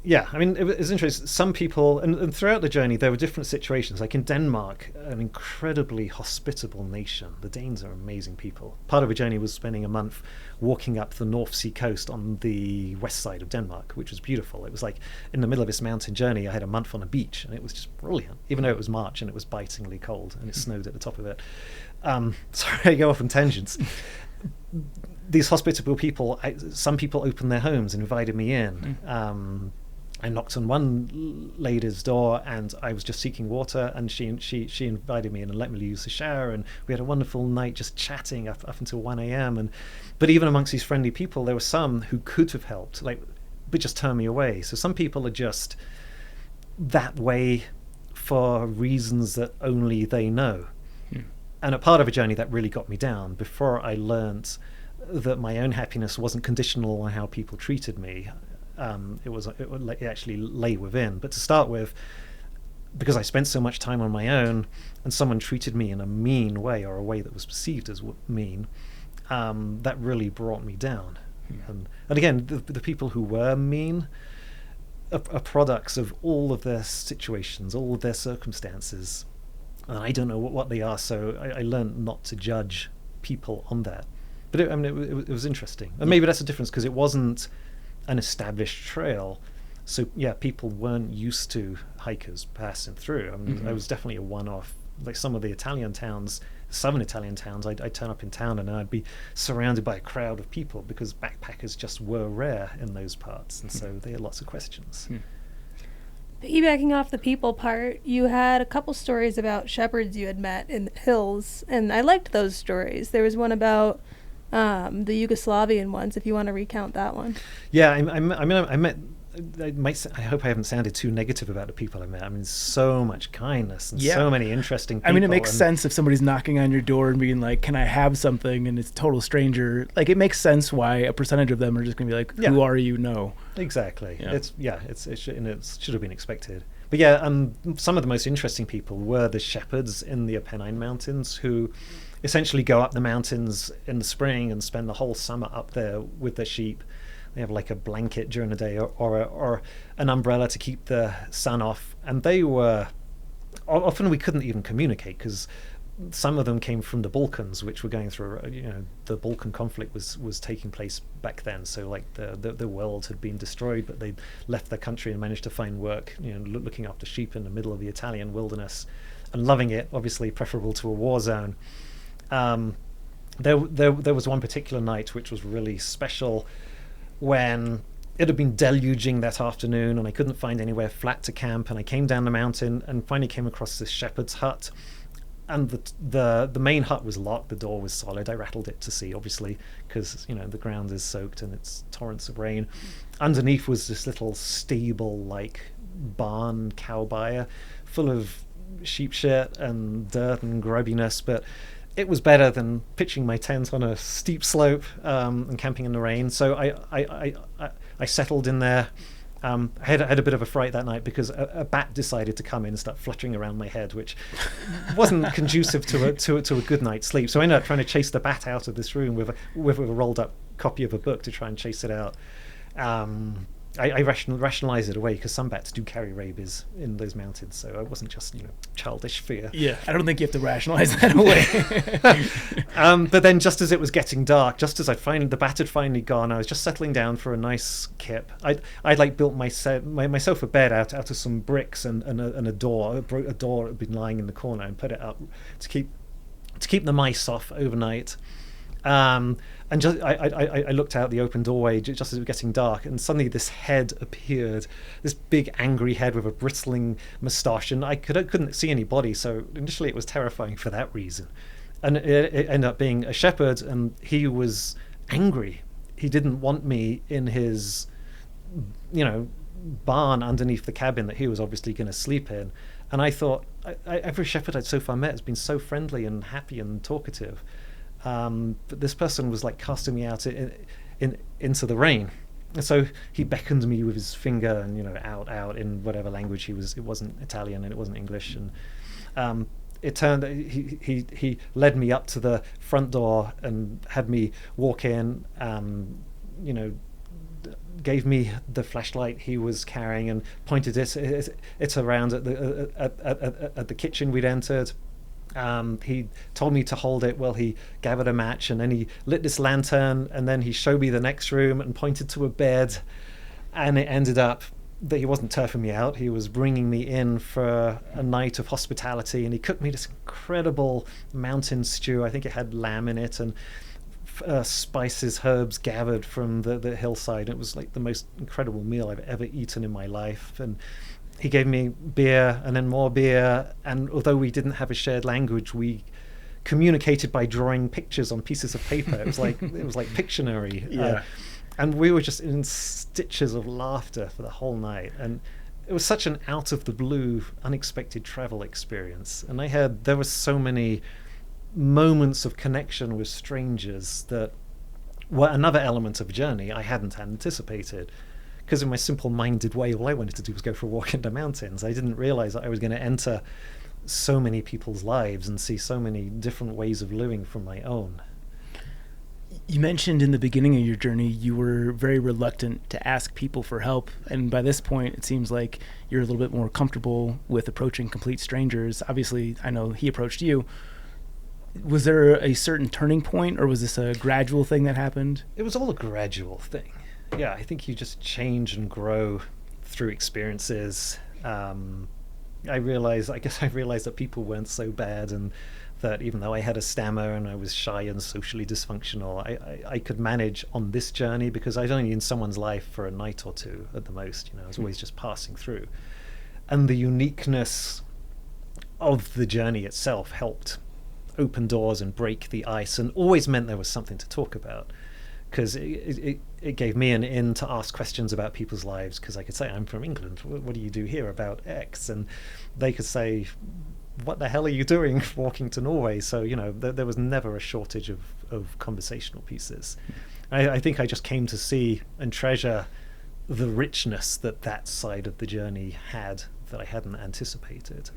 yeah, I mean, it was interesting. Some people, and throughout the journey, there were different situations. Like in Denmark, an incredibly hospitable nation. The Danes are amazing people. Part of the journey was spending a month walking up the North Sea coast on the west side of Denmark, which was beautiful. It was like in the middle of this mountain journey, I had a month on a beach, and it was just brilliant, even though it was March and it was bitingly cold and it snowed at the top of it. Sorry, I go off on tangents. These hospitable people, some people opened their homes and invited me in. I knocked on one lady's door, and I was just seeking water, and she invited me in and let me use the shower, and we had a wonderful night just chatting up until 1 a.m. But even amongst these friendly people, there were some who could have helped, but just turned me away. So some people are just that way for reasons that only they know. And a part of a journey that really got me down, before I learnt that my own happiness wasn't conditional on how people treated me. It actually lay within. But to start with, because I spent so much time on my own, and someone treated me in a mean way, or a way that was perceived as mean, that really brought me down. And again, the people who were mean are products of all of their situations, all of their circumstances, and I don't know what they are. So I learned not to judge people on that. But it was interesting, and maybe that's the difference, because it wasn't an established trail, so yeah, people weren't used to hikers passing through. I mean, I was definitely a one-off. Like some of the Italian towns southern Italian towns, I'd turn up in town and I'd be surrounded by a crowd of people because backpackers just were rare in those parts, and so they had lots of questions. Piggybacking off the people part, you had a couple stories about shepherds you had met in the hills, and I liked those stories. There was one about the Yugoslavian ones, if you want to recount that one. Yeah, I met. I hope I haven't sounded too negative about the people I met. I mean, so much kindness and so many interesting people. I mean, it makes sense if somebody's knocking on your door and being like, "Can I have something?" and it's a total stranger. Like, it makes sense why a percentage of them are just going to be like, "Who are you?" No. Exactly. Yeah. It should have been expected. But yeah, some of the most interesting people were the shepherds in the Apennine Mountains, who essentially go up the mountains in the spring and spend the whole summer up there with their sheep. They have like a blanket during the day or an umbrella to keep the sun off. And they were often we couldn't even communicate because some of them came from the Balkans, which were going through, the Balkan conflict was taking place back then. So like the world had been destroyed, but they left their country and managed to find work, looking after sheep in the middle of the Italian wilderness and loving it, obviously preferable to a war zone. There was one particular night which was really special when it had been deluging that afternoon and I couldn't find anywhere flat to camp, and I came down the mountain and finally came across this shepherd's hut, and the main hut was locked, the door was solid. I rattled it to see, obviously, because the ground is soaked and it's torrents of rain. Underneath was this little stable like barn cow byre full of sheep shit and dirt and grubbiness, but it was better than pitching my tent on a steep slope and camping in the rain. So I settled in there. I had a bit of a fright that night because a bat decided to come in and start fluttering around my head, which wasn't conducive to a good night's sleep. So I ended up trying to chase the bat out of this room with a rolled up copy of a book to try and chase it out. I rationalize it away because some bats do carry rabies in those mountains, so it wasn't just childish fear. Yeah, I don't think you have to rationalize that away. But then, just as it was getting dark, just as the bat had finally gone, I was just settling down for a nice kip. I'd like built myself a bed out of some bricks and a door. A door had been lying in the corner, and put it up to keep the mice off overnight. And just I looked out the open doorway just as it was getting dark, and suddenly this head appeared, this big angry head with a bristling moustache, and I couldn't see any body, so initially it was terrifying for that reason. And it ended up being a shepherd, and he was angry. He didn't want me in his barn underneath the cabin that he was obviously going to sleep in. And I thought, every shepherd I'd so far met has been so friendly and happy and talkative. But this person was like casting me out into the rain, and so he beckoned me with his finger and out in whatever language it wasn't Italian and it wasn't English, and it turned he led me up to the front door and had me walk in, gave me the flashlight he was carrying and pointed it around at the kitchen we'd entered. He told me to hold it while he gathered a match, and then he lit this lantern, and then he showed me the next room and pointed to a bed, and it ended up that he wasn't turfing me out. He was bringing me in for a night of hospitality, and he cooked me this incredible mountain stew. I think it had lamb in it and spices, herbs gathered from the hillside. It was like the most incredible meal I've ever eaten in my life. And he gave me beer and then more beer, and although we didn't have a shared language, we communicated by drawing pictures on pieces of paper. It was like Pictionary. Yeah. And we were just in stitches of laughter for the whole night, and it was such an out of the blue, unexpected travel experience. And there were so many moments of connection with strangers that were another element of a journey I hadn't anticipated. Because in my simple-minded way, all I wanted to do was go for a walk in the mountains. I didn't realize that I was going to enter so many people's lives and see so many different ways of living from my own. You mentioned in the beginning of your journey you were very reluctant to ask people for help, and by this point it seems like you're a little bit more comfortable with approaching complete strangers. Obviously, I know he approached you. Was there a certain turning point, or was this a gradual thing that happened? It was all a gradual thing. Yeah, I think you just change and grow through experiences. I realized that people weren't so bad, and that even though I had a stammer and I was shy and socially dysfunctional, I could manage on this journey because I was only in someone's life for a night or two at the most. I was always just passing through. And the uniqueness of the journey itself helped open doors and break the ice, and always meant there was something to talk about, because it gave me an in to ask questions about people's lives, because I could say, I'm from England, what do you do here about X? And they could say, what the hell are you doing walking to Norway? So, there was never a shortage of conversational pieces. I think I just came to see and treasure the richness that side of the journey had that I hadn't anticipated.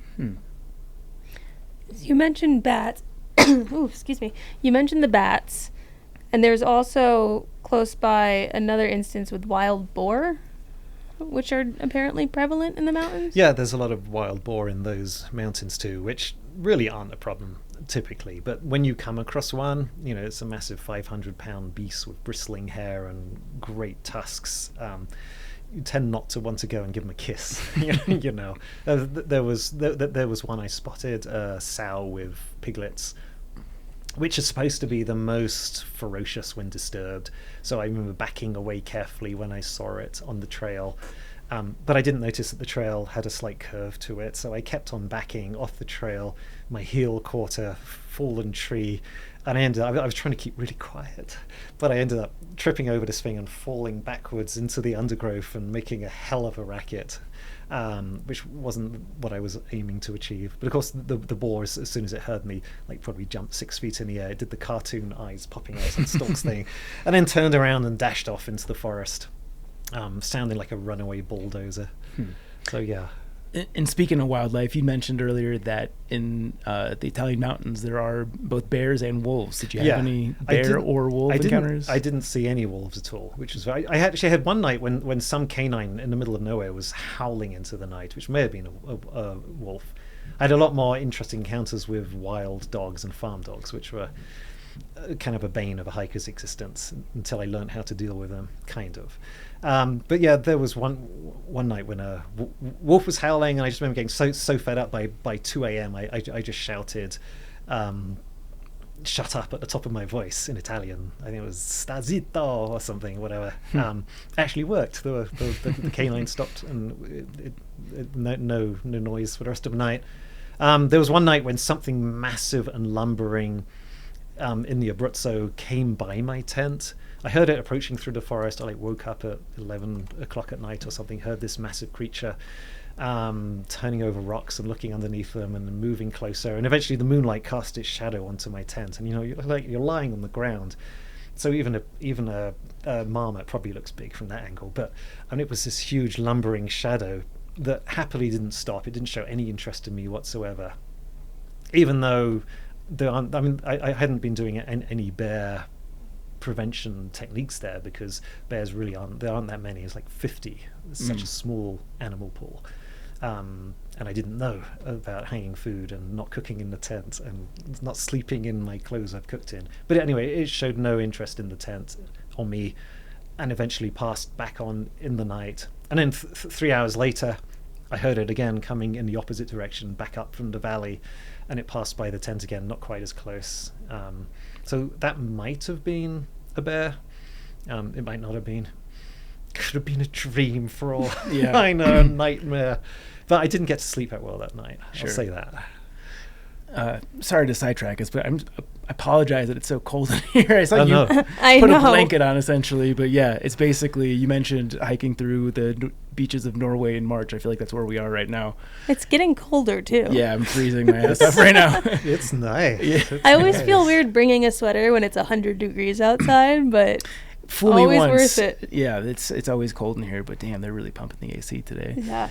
You mentioned bats. Ooh, excuse me. You mentioned the bats, and there's also close by another instance with wild boar, which are apparently prevalent in the mountains. Yeah, there's a lot of wild boar in those mountains too, which really aren't a problem typically. But when you come across one, it's a massive 500-pound beast with bristling hair and great tusks. You tend not to want to go and give them a kiss. There was one I spotted, a sow with piglets, which is supposed to be the most ferocious when disturbed. So I remember backing away carefully when I saw it on the trail. But I didn't notice that the trail had a slight curve to it, so I kept on backing off the trail. My heel caught a fallen tree, and I was trying to keep really quiet, but I ended up tripping over this thing and falling backwards into the undergrowth and making a hell of a racket, which wasn't what I was aiming to achieve. But of course, the boar, as soon as it heard me, probably jumped 6 feet in the air. It did the cartoon eyes popping out and stalks thing, and then turned around and dashed off into the forest. Sounding like a runaway bulldozer. So yeah. And speaking of wildlife, you mentioned earlier that in the Italian mountains there are both bears and wolves. Did you have any bear or wolf encounters? I didn't see any wolves at all, which was I actually had one night when some canine in the middle of nowhere was howling into the night, which may have been a wolf. I had a lot more interesting encounters with wild dogs and farm dogs, which were kind of a bane of a hiker's existence until I learned how to deal with them, kind of. But yeah, there was one night when a wolf was howling, and I just remember getting so fed up by 2 a.m. I just shouted, "Shut up!" at the top of my voice in Italian. I think it was "Sta zitto" or something, whatever. Actually worked. The canine stopped, and no noise for the rest of the night. There was one night when something massive and lumbering in the Abruzzo came by my tent. I heard it approaching through the forest. I woke up at 11 o'clock at night or something, heard this massive creature turning over rocks and looking underneath them and moving closer, and eventually the moonlight cast its shadow onto my tent, and you're lying on the ground, so even a marmot probably looks big from that angle, but it was this huge lumbering shadow that happily didn't stop. It didn't show any interest in me whatsoever, even though I hadn't been doing any bear prevention techniques there, because bears really aren't that many. It's 50. It's such a small animal pool, and I didn't know about hanging food and not cooking in the tent and not sleeping in my clothes I've cooked in. But anyway, it showed no interest in the tent on me, and eventually passed back on in the night. And then 3 hours later, I heard it again coming in the opposite direction, back up from the valley, and it passed by the tent again, not quite as close. So that might have been a bear. It might not have been. Could have been a dream for all I know, a nightmare. But I didn't get to sleep that well that night. Sure. I'll say that. Sorry to sidetrack us, but I apologize that it's so cold in here. I saw you I put know. a blanket on, essentially. But yeah, it's basically, you mentioned hiking through the beaches of Norway in March. I feel like that's where we are right now. It's getting colder too. Yeah, I'm freezing my ass off right now. It's nice. Yeah. I always feel weird bringing a sweater when it's 100 degrees outside, but Fool me always once. worth it. Yeah, it's always cold in here, but damn, they're really pumping the AC today. Yeah.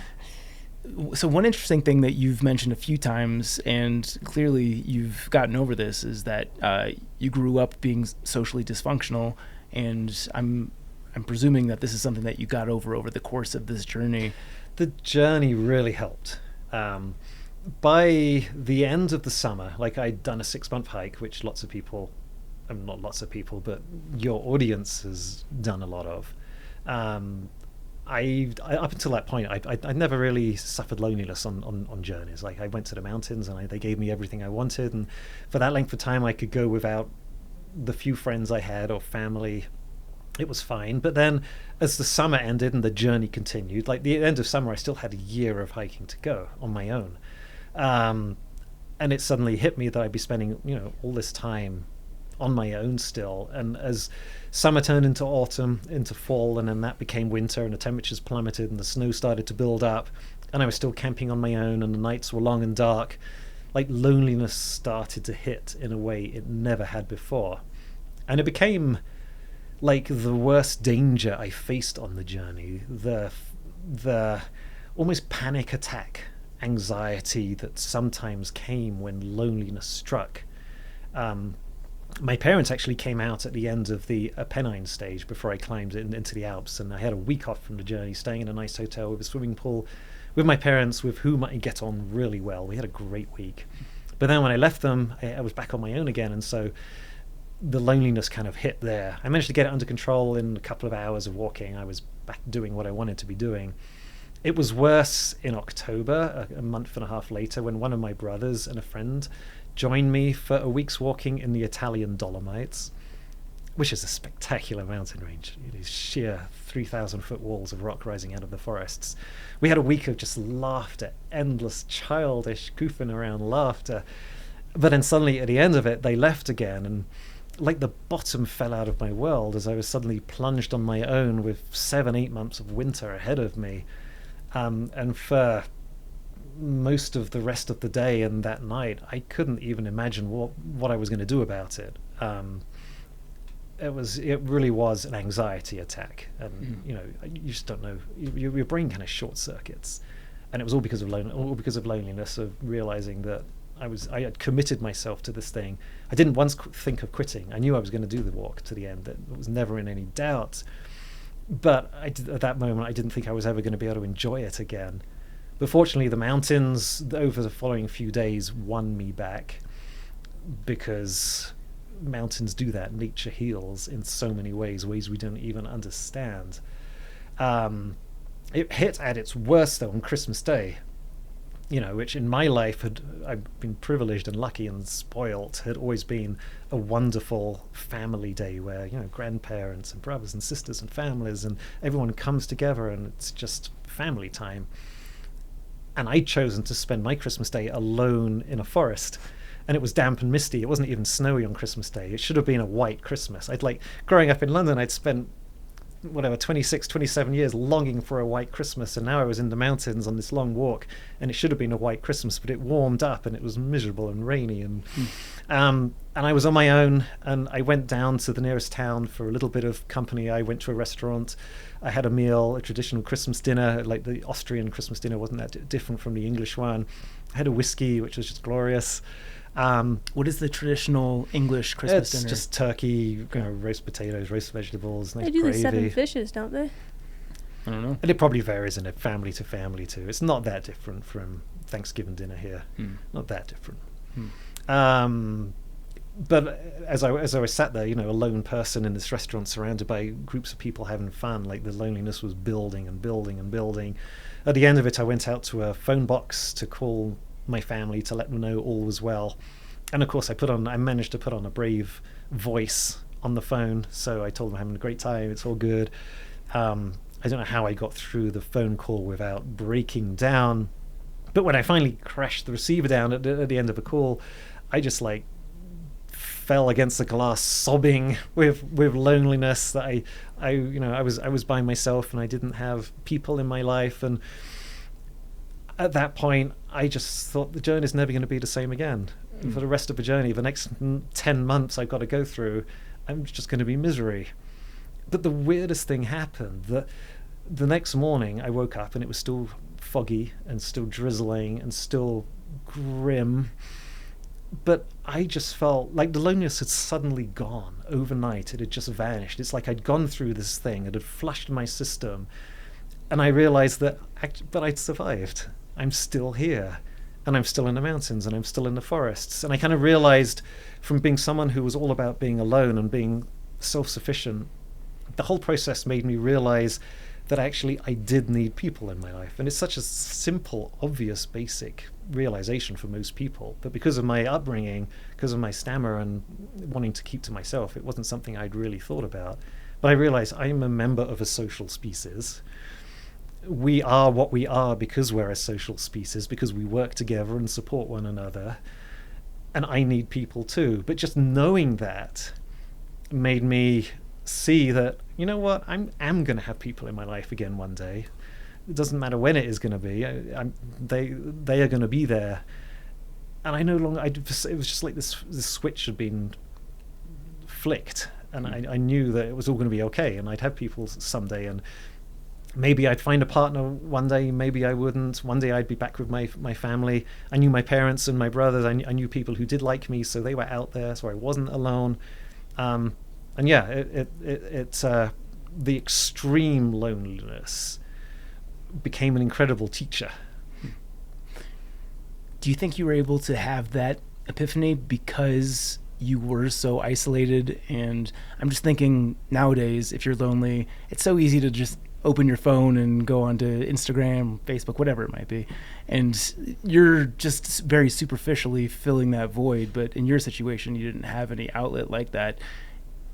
So one interesting thing that you've mentioned a few times, and clearly you've gotten over this, is that you grew up being socially dysfunctional, and I'm presuming that this is something that you got over the course of this journey. The journey really helped. By the end of the summer, I'd done a 6-month hike, which lots of people, not lots of people, but your audience has done a lot of. up until that point, I never really suffered loneliness on journeys. Like, I went to the mountains and they gave me everything I wanted, and for that length of time I could go without the few friends I had or family. It was fine. But then as the summer ended and the journey continued, like the end of summer, I still had a year of hiking to go on my own. And it suddenly hit me that I'd be spending, all this time on my own still. And as summer turned into autumn, into fall, and then that became winter, and the temperatures plummeted and the snow started to build up, and I was still camping on my own and the nights were long and dark, like loneliness started to hit in a way it never had before. And it became like the worst danger I faced on the journey, the almost panic attack anxiety that sometimes came when loneliness struck. My parents actually came out at the end of the Apennine stage before I climbed into the Alps, and I had a week off from the journey, staying in a nice hotel with a swimming pool with my parents, with whom I get on really well. We had a great week. But then when I left them, I was back on my own again, and so the loneliness kind of hit there. I managed to get it under control in a couple of hours of walking. I was back doing what I wanted to be doing. It was worse in October, a month and a half later, when one of my brothers and a friend joined me for a week's walking in the Italian Dolomites, which is a spectacular mountain range. These sheer 3,000-foot walls of rock rising out of the forests. We had a week of just laughter, endless childish goofing around laughter. But then suddenly at the end of it, they left again, and like the bottom fell out of my world as I was suddenly plunged on my own with 7-8 months of winter ahead of me. And for most of the rest of the day and that night, I couldn't even imagine what I was going to do about it. It really was an anxiety attack, and you just don't know. Your brain kind of short circuits, and it was all because of loneliness, of realizing that I had committed myself to this thing. I didn't once think of quitting. I knew I was going to do the walk to the end. That was never in any doubt. But at that moment, I didn't think I was ever going to be able to enjoy it again. But fortunately, the mountains over the following few days won me back, because mountains do that. Nature heals in so many ways we don't even understand. It hit at its worst, though, on Christmas Day, which in my life I've been privileged and lucky and spoilt, had always been a wonderful family day where, grandparents and brothers and sisters and families and everyone comes together and it's just family time. And I'd chosen to spend my Christmas Day alone in a forest, and it was damp and misty. It wasn't even snowy on Christmas Day. It should have been a white Christmas. Growing up in London, I'd spent 26, 27 years longing for a white Christmas, and now I was in the mountains on this long walk, and it should have been a white Christmas, but it warmed up and it was miserable and rainy, and I was on my own, and I went down to the nearest town for a little bit of company. I went to a restaurant. I had a meal, a traditional Christmas dinner. Like, the Austrian Christmas dinner wasn't that different from the English one. I had a whiskey, which was just glorious. What is the traditional English Christmas dinner? It's just turkey, roast potatoes, roast vegetables, nice They do gravy. the 7 fishes, don't they? I don't know. And it probably varies in it, family to family too. It's not that different from Thanksgiving dinner here. Not that different. But as I was sat there, a lone person in this restaurant surrounded by groups of people having fun, like the loneliness was building and building and building. At the end of it, I went out to a phone box to call my family to let them know all was well. And of course, I managed to put on a brave voice on the phone. So I told them I'm having a great time. It's all good. I don't know how I got through the phone call without breaking down. But when I finally crashed the receiver down at the end of the call, I just fell against the glass, sobbing with loneliness. That I was by myself and I didn't have people in my life. And at that point, I just thought the journey's never going to be the same again. For the rest of the journey, the next 10 months I've got to go through, I'm just going to be misery. But the weirdest thing happened, that the next morning I woke up and it was still foggy and still drizzling and still grim. But I just felt like the loneliness had suddenly gone overnight. It had just vanished. It's like I'd gone through this thing. It had flushed my system. And I realized that I'd survived. I'm still here. And I'm still in the mountains, and I'm still in the forests. And I kind of realized, from being someone who was all about being alone and being self-sufficient, the whole process made me realize that actually I did need people in my life. And it's such a simple, obvious, basic realization for most people. But because of my upbringing, because of my stammer and wanting to keep to myself, it wasn't something I'd really thought about. But I realized I'm a member of a social species. We are what we are because we're a social species, because we work together and support one another. And I need people too. But just knowing that made me see that, you know what, I am going to have people in my life again one day. It doesn't matter when it is going to be. They are going to be there. And I no longer, it was just like this switch had been flicked. And I knew that it was all going to be okay. And I'd have people someday. And maybe I'd find a partner one day, maybe I wouldn't. One day I'd be back with my family. I knew my parents and my brothers. I knew people who did like me, so they were out there, so I wasn't alone. And yeah, the extreme loneliness became an incredible teacher. Do you think you were able to have that epiphany because you were so isolated? And I'm just thinking nowadays, if you're lonely, it's so easy to just open your phone and go onto Instagram, Facebook, whatever it might be, and you're just very superficially filling that void. But in your situation, you didn't have any outlet like that.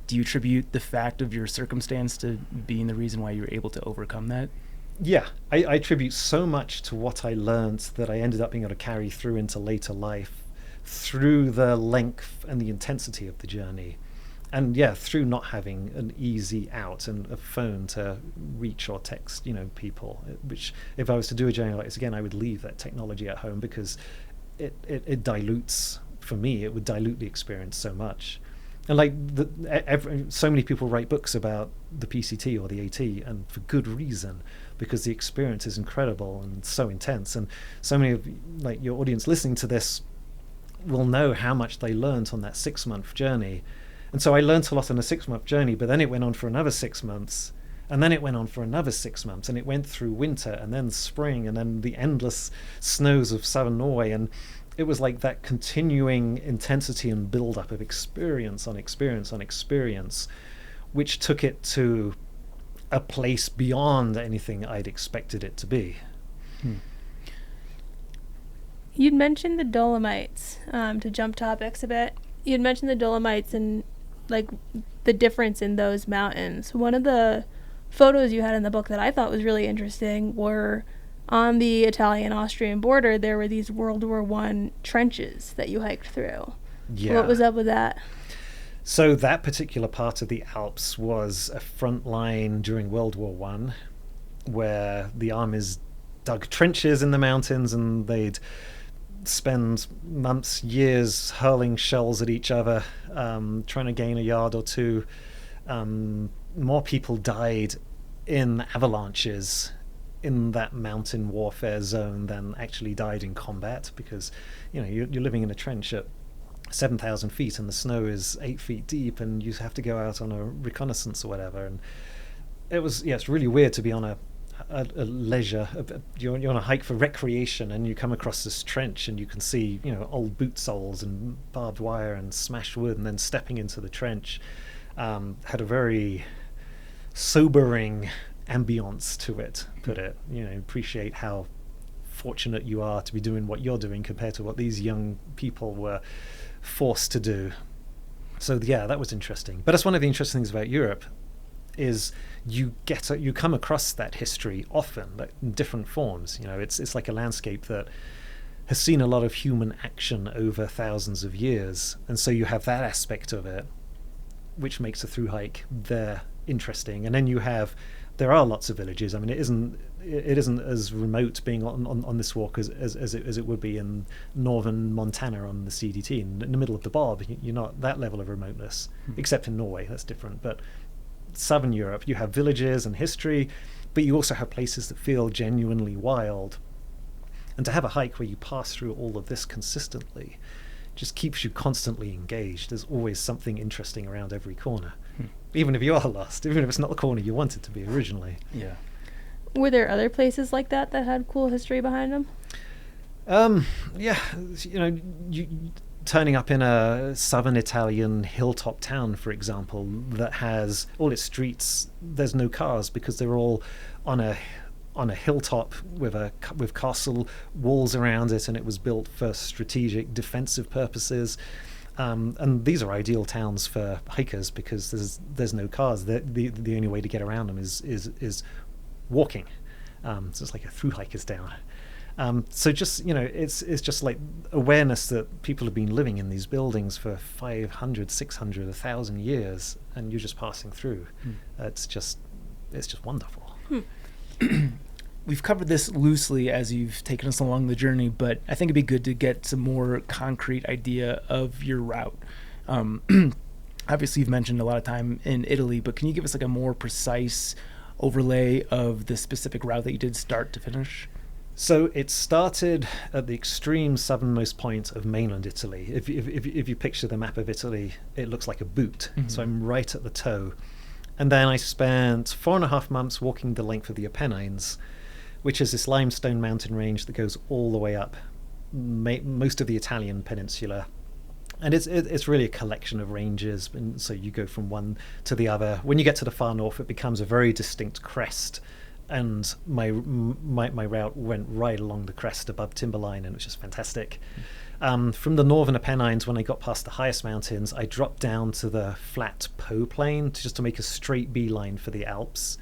Do you attribute the fact of your circumstance to being the reason why you were able to overcome that? Yeah, I attribute so much to what I learned that I ended up being able to carry through into later life, through the length and the intensity of the journey. And yeah, through not having an easy out and a phone to reach or text, people, which if I was to do a journey like this again, I would leave that technology at home because it dilutes, for me, it would dilute the experience so much. And like so many people write books about the PCT or the AT, and for good reason, because the experience is incredible and so intense. And so many of like your audience listening to this will know how much they learned on that 6-month journey. And so I learned a lot on a 6-month journey, but then it went on for another 6 months, and then it went on for another 6 months, and it went through winter and then spring and then the endless snows of southern Norway. And it was like that continuing intensity and build-up of experience on experience on experience, which took it to a place beyond anything I'd expected it to be. You'd mentioned the Dolomites, to jump topics a bit. You'd mentioned the Dolomites and like the difference in those mountains. One of the photos you had in the book that I thought was really interesting were on the Italian-Austrian border. There were these World War I trenches that you hiked through. Yeah. What was up with that? So that particular part of the Alps was a front line during World War I, where the armies dug trenches in the mountains and they'd spend months, years hurling shells at each other, trying to gain a yard or two. More people died in avalanches in that mountain warfare zone than actually died in combat, because you're living in a trench at 7,000 feet and the snow is 8 feet deep and you have to go out on a reconnaissance or whatever. And it was, it's really weird to be on a leisure, you're on a hike for recreation and you come across this trench and you can see old boot soles and barbed wire and smashed wood, and then stepping into the trench had a very sobering ambience to it. Appreciate how fortunate you are to be doing what you're doing compared to what these young people were forced to do. So yeah, that was interesting. But that's one of the interesting things about Europe, is you come across that history often, but in different forms. It's like a landscape that has seen a lot of human action over thousands of years, and so you have that aspect of it, which makes a through hike there interesting. And then there are lots of villages. I mean, it isn't as remote being on this walk as it would be in northern Montana on the CDT in the middle of the Bob. You're not that level of remoteness, except in Norway. That's different. But southern Europe, you have villages and history, but you also have places that feel genuinely wild. And to have a hike where you pass through all of this consistently just keeps you constantly engaged. There's always something interesting around every corner, even if you are lost, even if it's not the corner you wanted to be originally. Yeah. Were there other places like that had cool history behind them? Yeah, turning up in a southern Italian hilltop town, for example, that has all its streets, there's no cars because they're all on a hilltop with castle walls around it, and it was built for strategic defensive purposes. And these are ideal towns for hikers because there's no cars. The only way to get around them is walking. So it's like a through hiker's down. So just, it's just like awareness that people have been living in these buildings for 500, 600, 1,000 years, and you're just passing through. It's just wonderful. We've covered this loosely as you've taken us along the journey, but I think it'd be good to get some more concrete idea of your route. Obviously, you've mentioned a lot of time in Italy, but can you give us like a more precise overlay of the specific route that you did start to finish? So it started at the extreme southernmost point of mainland Italy. If you picture the map of Italy, it looks like a boot. Mm-hmm. So I'm right at the toe. And then I spent 4.5 months walking the length of the Apennines, which is this limestone mountain range that goes all the way up most of the Italian peninsula. And it's really a collection of ranges, and so you go from one to the other. When you get to the far north, it becomes a very distinct crest, and my route went right along the crest above timberline, and it was just fantastic. From the northern Apennines, when I got past the highest mountains, I dropped down to the flat Po plain just to make a straight beeline for the Alps,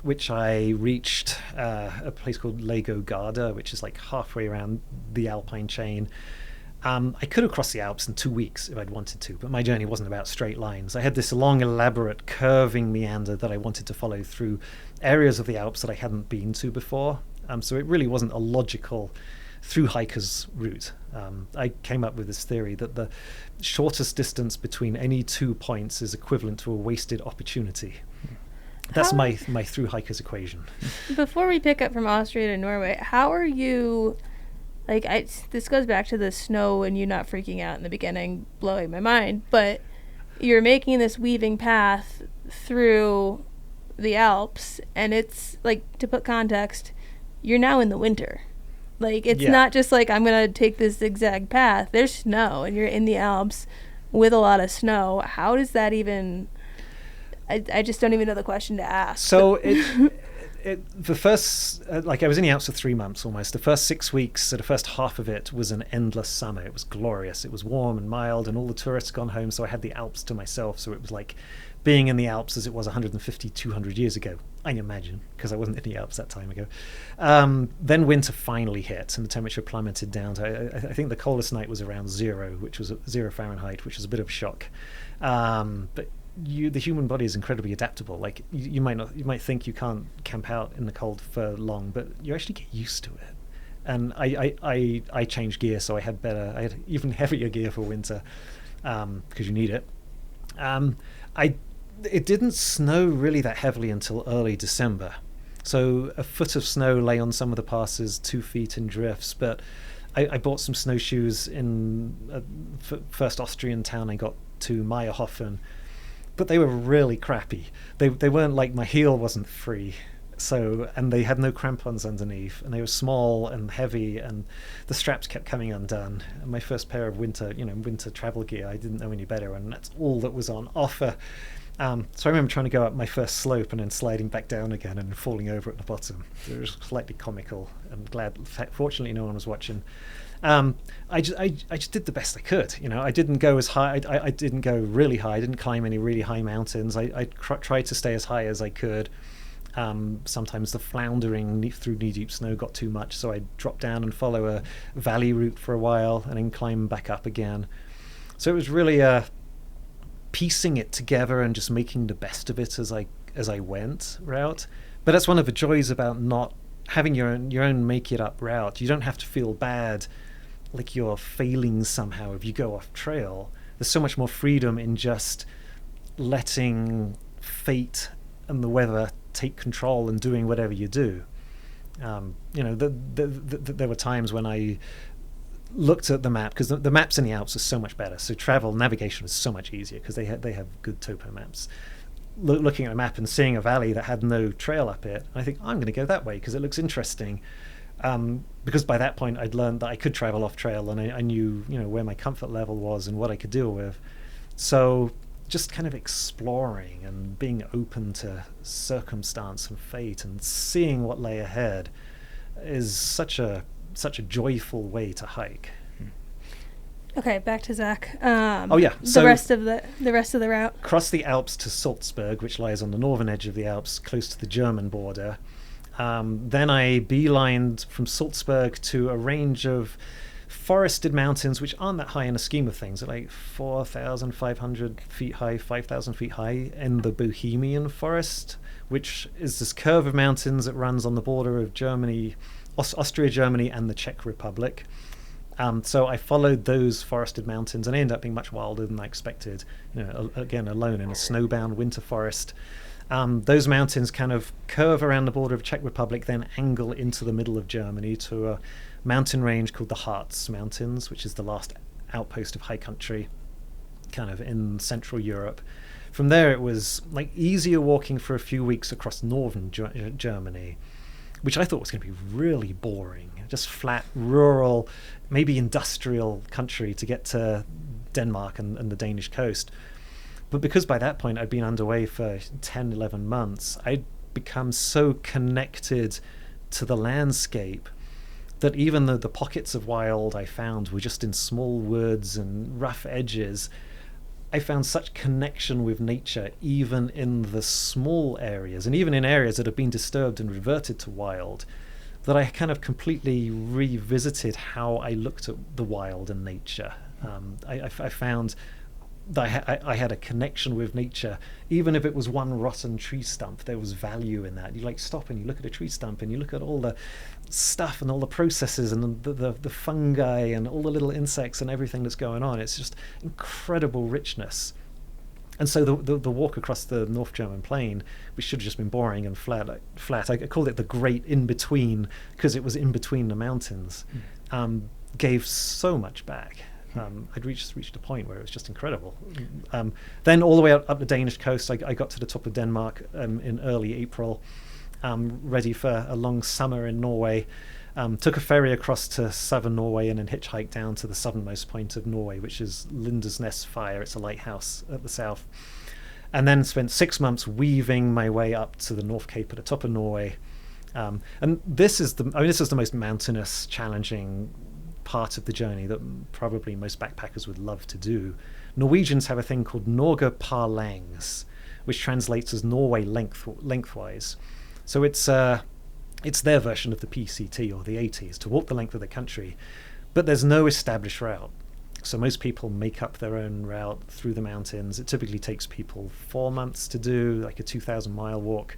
which I reached a place called Lago Garda, which is like halfway around the Alpine chain. I could have crossed the Alps in 2 weeks if I'd wanted to, but my journey wasn't about straight lines. I had this long, elaborate, curving meander that I wanted to follow through areas of the Alps that I hadn't been to before. So it really wasn't a logical through hiker's route. I came up with this theory that the shortest distance between any 2 points is equivalent to a wasted opportunity. That's my through hiker's equation. Before we pick up from Austria to Norway, how are you... this goes back to the snow and you not freaking out in the beginning, blowing my mind. But you're making this weaving path through the Alps, and it's like, to put context, you're now in the winter. It's not just like I'm gonna take this zigzag path. There's snow, and you're in the Alps with a lot of snow. How does that even? I just don't even know the question to ask. So the first, I was in the Alps for 3 months almost. The first 6 weeks, so the first half of it was an endless summer. It was glorious. It was warm and mild, and all the tourists gone home, so I had the Alps to myself. So it was like being in the Alps as it was 150, 200 years ago, I imagine, because I wasn't in the Alps that time ago. Then winter finally hit, and the temperature plummeted down to, I think the coldest night was around 0, which was 0 Fahrenheit, which was a bit of a shock. But the human body is incredibly adaptable. Like you might think you can't camp out in the cold for long, but you actually get used to it. And I changed gear, so I had even heavier gear for winter, because you need it. It didn't snow really that heavily until early December, so a foot of snow lay on some of the passes, 2 feet in drifts. But I bought some snowshoes in first Austrian town I got to, Meyerhofen. But they were really crappy. They weren't like, my heel wasn't free, and they had no crampons underneath, and they were small and heavy, and the straps kept coming undone. And my first pair of winter travel gear, I didn't know any better, and that's all that was on offer. So I remember trying to go up my first slope and then sliding back down again and falling over at the bottom. It was slightly comical. I'm glad, fortunately, no one was watching. I just did the best I could. I didn't go as high. I didn't go really high. I didn't climb any really high mountains. I tried to stay as high as I could. Sometimes the floundering through knee-deep snow got too much, so I'd drop down and follow a valley route for a while and then climb back up again. So it was really piecing it together and just making the best of it as I went route. But that's one of the joys about not having your own make it up route. You don't have to feel bad like you're failing somehow if you go off trail. There's so much more freedom in just letting fate and the weather take control and doing whatever you do. There were times when I looked at the map, because the maps in the Alps are so much better, so navigation is so much easier because they have good topo maps. Looking at a map and seeing a valley that had no trail up it, I think I'm going to go that way because it looks interesting. Because by that point I'd learned that I could travel off trail, and I knew, where my comfort level was and what I could deal with. So just kind of exploring and being open to circumstance and fate and seeing what lay ahead is such a joyful way to hike. Okay, back to Zach. So the rest of the route. Cross the Alps to Salzburg, which lies on the northern edge of the Alps, close to the German border. Then I beelined from Salzburg to a range of forested mountains, which aren't that high in the scheme of things. They're like 4,500 feet high, 5,000 feet high in the Bohemian forest, which is this curve of mountains that runs on the border of Germany, Austria, Germany, and the Czech Republic. So I followed those forested mountains, and I ended up being much wilder than I expected. Again, alone in a snowbound winter forest. Those mountains kind of curve around the border of Czech Republic, then angle into the middle of Germany to a mountain range called the Harz Mountains, which is the last outpost of high country, kind of in Central Europe. From there, it was like easier walking for a few weeks across northern Germany, which I thought was going to be really boring. Just flat, rural, maybe industrial country to get to Denmark and the Danish coast. But because by that point I'd been underway for 10, 11 months, I'd become so connected to the landscape that even though the pockets of wild I found were just in small woods and rough edges, I found such connection with nature even in the small areas, and even in areas that have been disturbed and reverted to wild, that I kind of completely revisited how I looked at the wild and nature. I found that I had a connection with nature. Even if it was one rotten tree stump, there was value in that. You stop and you look at a tree stump and you look at all the stuff and all the processes and the fungi and all the little insects and everything that's going on. It's just incredible richness. And so the walk across the North German plain, which should have just been boring and flat, I called it the Great In-Between because it was in between the mountains, gave so much back. I'd reached a point where it was just incredible. Then all the way up the Danish coast, I got to the top of Denmark in early April, ready for a long summer in Norway. Took a ferry across to southern Norway and then hitchhiked down to the southernmost point of Norway, which is Lindesnes Fire. It's a lighthouse at the south. And then spent 6 months weaving my way up to the North Cape at the top of Norway. And this is the most mountainous, challenging part of the journey that probably most backpackers would love to do. Norwegians have a thing called Norge par langs, which translates as Norway lengthwise. So it's their version of the PCT or the AT, is to walk the length of the country, but there's no established route. So most people make up their own route through the mountains. It typically takes people 4 months to do, like a 2,000-mile walk.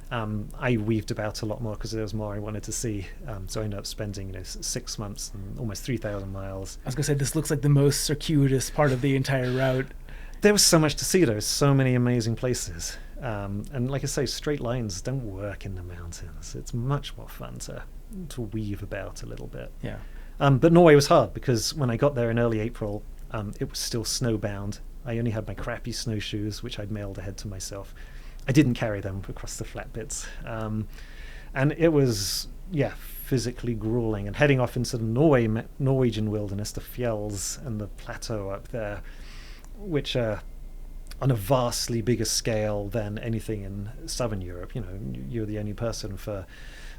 I weaved about a lot more because there was more I wanted to see. So I ended up spending 6 months and almost 3,000 miles. I was going to say, this looks like the most circuitous part of the entire route. There was so much to see. There were so many amazing places. And like I say, straight lines don't work in the mountains. It's much more fun to weave about a little bit. Yeah. But Norway was hard because when I got there in early April, it was still snowbound. I only had my crappy snowshoes, which I'd mailed ahead to myself. I didn't carry them across the flat bits. And it was, physically grueling. And heading off into the Norwegian wilderness, the fjells and the plateau up there, which are on a vastly bigger scale than anything in southern Europe. You're the only person for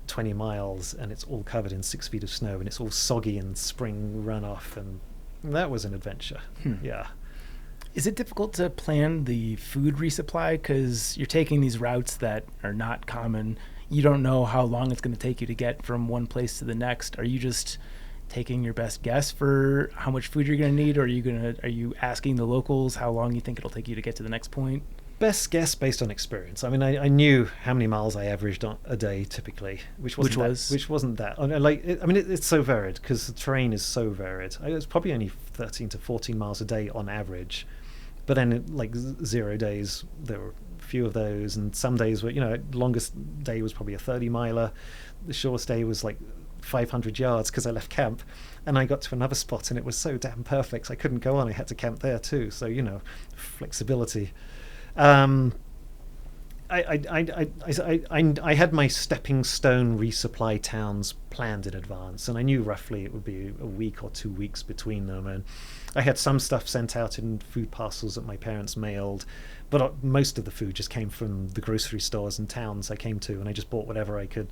20 miles and it's all covered in 6 feet of snow and it's all soggy and spring runoff, and that was an adventure. Yeah. Is it difficult to plan the food resupply because you're taking these routes that are not common? You don't know how long it's going to take you to get from one place to the next. Are you just taking your best guess for how much food you're going to need, or are you asking the locals how long you think it'll take you to get to the next point? Best guess based on experience. I mean, I knew how many miles I averaged a day typically, which wasn't that. It's so varied because the terrain is so varied. It's probably only 13 to 14 miles a day on average, but then 0 days there were a few of those, and some days were, longest day was probably a 30-miler. The shortest day was 500 yards because I left camp and I got to another spot and it was so damn perfect I couldn't go on. I had to camp there too, so flexibility. I had my stepping stone resupply towns planned in advance, and I knew roughly it would be a week or 2 weeks between them. And I had some stuff sent out in food parcels that my parents mailed, but most of the food just came from the grocery stores and towns I came to, and I just bought whatever I could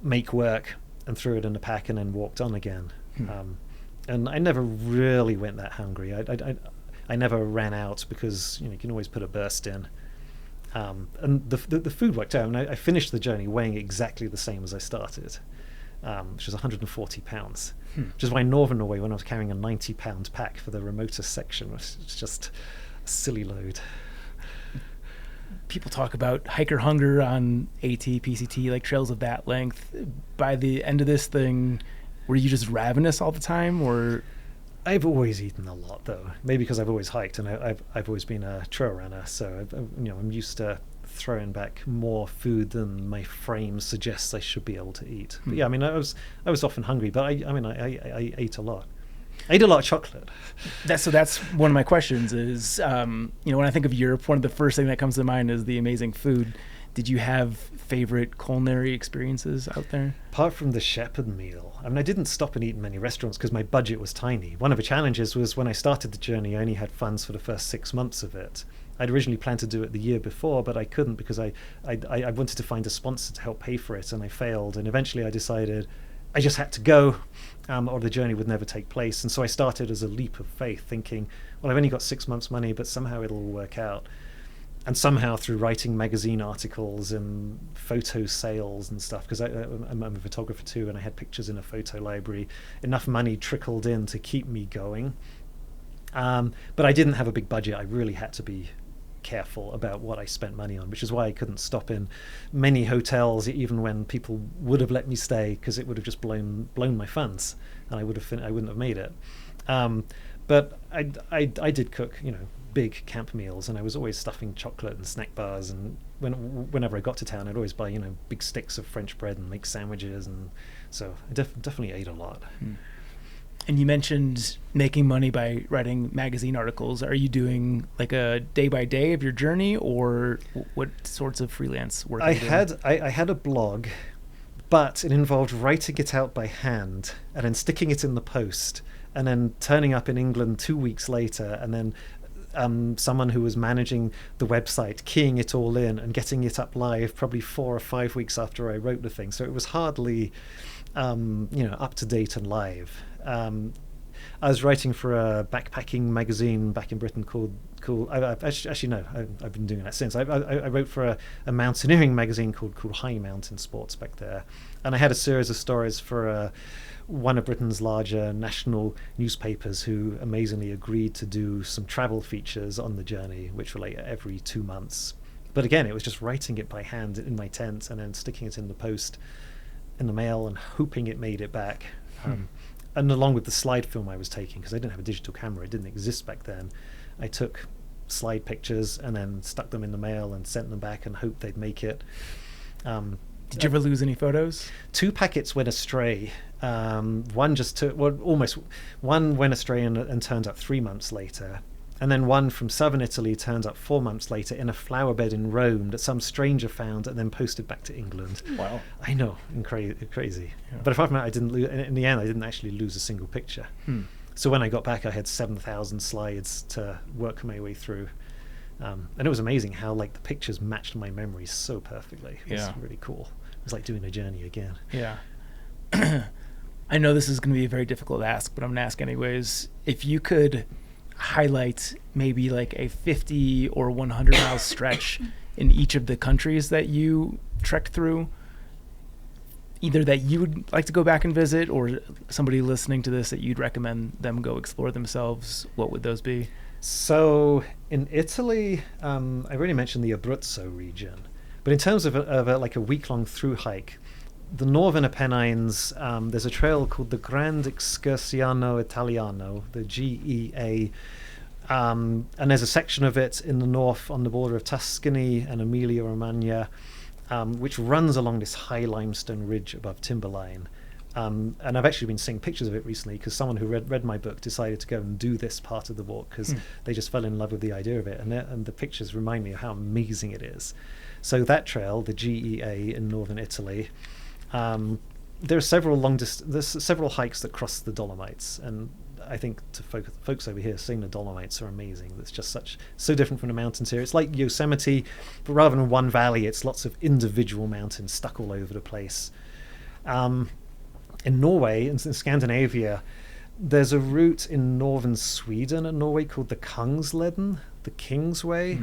make work and threw it in a pack and then walked on again. And I never really went that hungry. I never ran out because you can always put a burst in. And the food worked out, and I finished the journey weighing exactly the same as I started, which was 140 pounds, which is why in Northern Norway, when I was carrying a 90-pound pack for the remotest section, was just a silly load. People talk about hiker hunger on AT, PCT, like trails of that length. By the end of this thing, were you just ravenous all the time, or? I've always eaten a lot, though. Maybe because I've always hiked, and I've always been a trail runner, so I'm used to throwing back more food than my frame suggests I should be able to eat. But yeah, I mean, I was often hungry, but I ate a lot. I ate a lot of chocolate. That's one of my questions. Is when I think of Europe, one of the first thing that comes to mind is the amazing food. Did you have favorite culinary experiences out there? Apart from the shepherd meal, I didn't stop and eat in many restaurants because my budget was tiny. One of the challenges was when I started the journey, I only had funds for the first 6 months of it. I'd originally planned to do it the year before, but I couldn't because I wanted to find a sponsor to help pay for it, and I failed. And eventually I decided I just had to go, or the journey would never take place. And so I started as a leap of faith, thinking, well, I've only got 6 months' money, but somehow it'll all work out. And somehow through writing magazine articles and photo sales and stuff, because I'm a photographer too, and I had pictures in a photo library, enough money trickled in to keep me going. But I didn't have a big budget. I really had to be careful about what I spent money on, which is why I couldn't stop in many hotels, even when people would have let me stay, because it would have just blown my funds, and I wouldn't have made it. But I did cook, big camp meals, and I was always stuffing chocolate and snack bars, and whenever I got to town I'd always buy big sticks of French bread and make sandwiches, and so I definitely ate a lot. And you mentioned making money by writing magazine articles. Are you doing like a day by day of your journey, or what sorts of freelance work? I had a blog, but it involved writing it out by hand and then sticking it in the post and then turning up in England 2 weeks later, and then someone who was managing the website keying it all in and getting it up live probably 4 or 5 weeks after I wrote the thing. So it was hardly up to date and live. I was writing for a backpacking magazine back in Britain called I've been doing that since. I wrote for a mountaineering magazine called High Mountain Sports back there, and I had a series of stories for one of Britain's larger national newspapers, who amazingly agreed to do some travel features on the journey, which were like every 2 months. But again, it was just writing it by hand in my tent and then sticking it in the post in the mail and hoping it made it back. And along with the slide film I was taking, because I didn't have a digital camera, it didn't exist back then, I took slide pictures and then stuck them in the mail and sent them back and hoped they'd make it. Did you ever lose any photos? 2 packets went astray. One went astray and turned up 3 months later. And then one from southern Italy turned up 4 months later in a flower bed in Rome that some stranger found and then posted back to England. Wow. I know, crazy. Yeah. But apart from that, I didn't lose. In the end, I didn't actually lose a single picture. So when I got back, I had 7,000 slides to work my way through. And it was amazing how the pictures matched my memories so perfectly. It was really cool. It was like doing a journey again. Yeah. I know this is going to be a very difficult ask, but I'm going to ask anyways. If you could highlight maybe like a 50 or 100 mile stretch in each of the countries that you trekked through, either that you would like to go back and visit, or somebody listening to this that you'd recommend them go explore themselves, what would those be? So in Italy, I already mentioned the Abruzzo region, but in terms of a week-long through hike, the northern Apennines, there's a trail called the Grand Escursione Italiano, the GEA, and there's a section of it in the north on the border of Tuscany and Emilia-Romagna, which runs along this high limestone ridge above timberline. And I've actually been seeing pictures of it recently because someone who read my book decided to go and do this part of the walk because they just fell in love with the idea of it. And the pictures remind me of how amazing it is. So that trail, the GEA in northern Italy, there are several there's several hikes that cross the Dolomites, and I think to folks over here, seeing the Dolomites are amazing. It's just so different from the mountains here. It's like Yosemite, but rather than one valley, it's lots of individual mountains stuck all over the place. In Norway, in Scandinavia, there's a route in northern Sweden and Norway called the Kungsleden, the King's Way,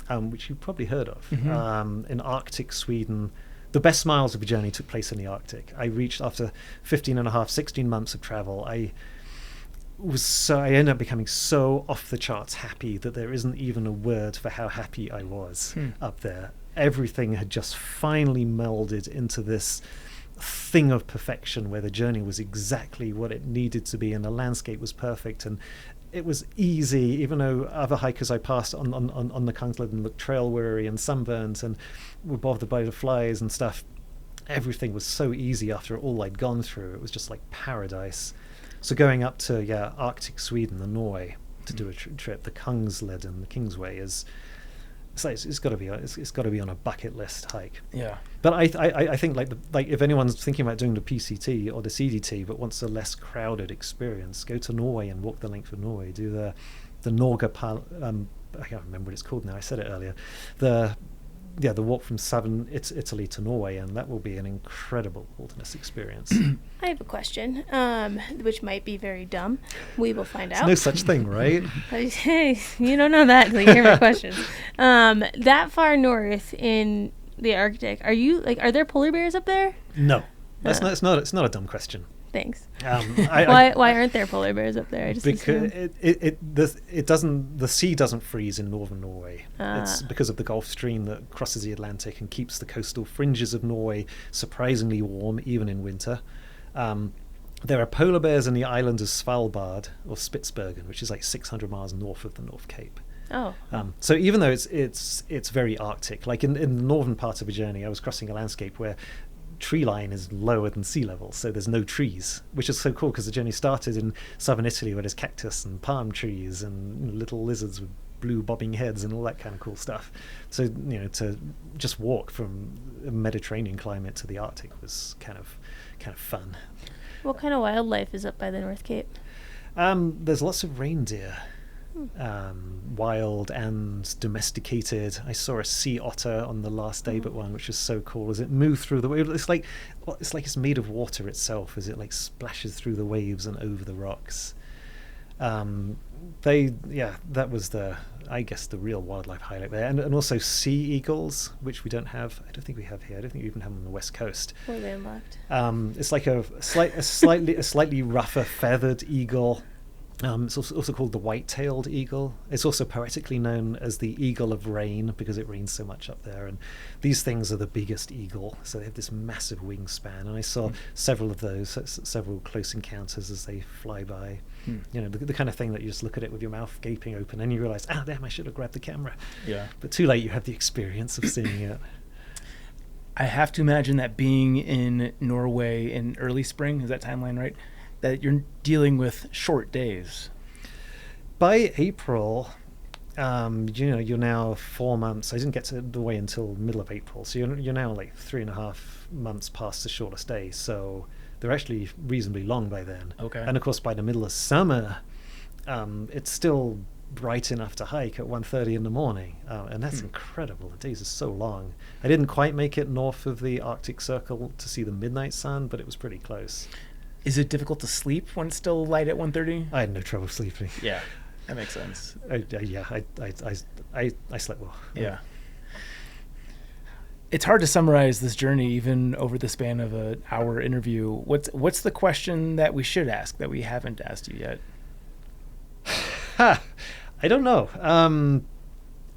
which you've probably heard of. In Arctic Sweden, the best miles of the journey took place in the Arctic. I reached, after 16 months of travel, I ended up becoming so off the charts happy that there isn't even a word for how happy I was up there. Everything had just finally melded into this thing of perfection where the journey was exactly what it needed to be and the landscape was perfect and it was easy, even though other hikers I passed on the Kungsleden looked trail weary and sunburnt and were bothered by the flies and stuff. Everything was so easy after all I'd gone through. It was just like paradise. So going up to Arctic Sweden and Norway to do a trip, the Kungsleden, the King's Way, it's got to be on a bucket list hike. Yeah. But I think like if anyone's thinking about doing the PCT or the CDT but wants a less crowded experience, go to Norway and walk the length of Norway. Do the Norge I can't remember what it's called now. I said it earlier. The walk from southern Italy to Norway, and that will be an incredible wilderness experience. I have a question, which might be very dumb. We will find out. There's no such thing, right? Hey, you don't know that until you hear my questions. That far north in the Arctic, are there polar bears up there? No, it's not a dumb question. Thanks. Why aren't there polar bears up there? I just because the sea doesn't freeze in northern Norway. It's because of the Gulf Stream that crosses the Atlantic and keeps the coastal fringes of Norway surprisingly warm even in winter. There are polar bears in the island of Svalbard or Spitsbergen, which is like 600 miles north of the North Cape. Oh. So even though it's very Arctic, like in the northern part of the journey, I was crossing a landscape where tree line is lower than sea level, so there's no trees, which is so cool because the journey started in southern Italy where there's cactus and palm trees and little lizards with blue bobbing heads and all that kind of cool stuff. So to just walk from a Mediterranean climate to the Arctic was kind of fun. What kind of wildlife is up by the North Cape? There's lots of reindeer. Wild and domesticated. I saw a sea otter on the last day but one, which was so cool as it moved through the waves. It's like it's made of water itself as it like splashes through the waves and over the rocks. That was the real wildlife highlight there, and also sea eagles, which we don't have. I don't think we have here. I don't think we even have them on the west coast. We're landlocked. It's like a slightly rougher feathered eagle. It's also called the white-tailed eagle. It's also poetically known as the eagle of rain because it rains so much up there. And these things are the biggest eagle, so they have this massive wingspan. And I saw several of those, several close encounters as they fly by. The kind of thing that you just look at it with your mouth gaping open and you realize, damn, I should have grabbed the camera. Yeah. But too late, you have the experience of seeing it. I have to imagine that being in Norway in early spring, is that timeline right? That you're dealing with short days. By April, you're now 4 months. I didn't get to the way until middle of April, so you're now like 3.5 months past the shortest day. So they're actually reasonably long by then. Okay. And of course, by the middle of summer, it's still bright enough to hike at 1:30 in the morning, and that's incredible. The days are so long. I didn't quite make it north of the Arctic Circle to see the midnight sun, but it was pretty close. Is it difficult to sleep when it's still light at 1:30? I had no trouble sleeping. Yeah, that makes sense. I slept well. Yeah. It's hard to summarize this journey even over the span of an hour interview. What's the question that we should ask that we haven't asked you yet? I don't know.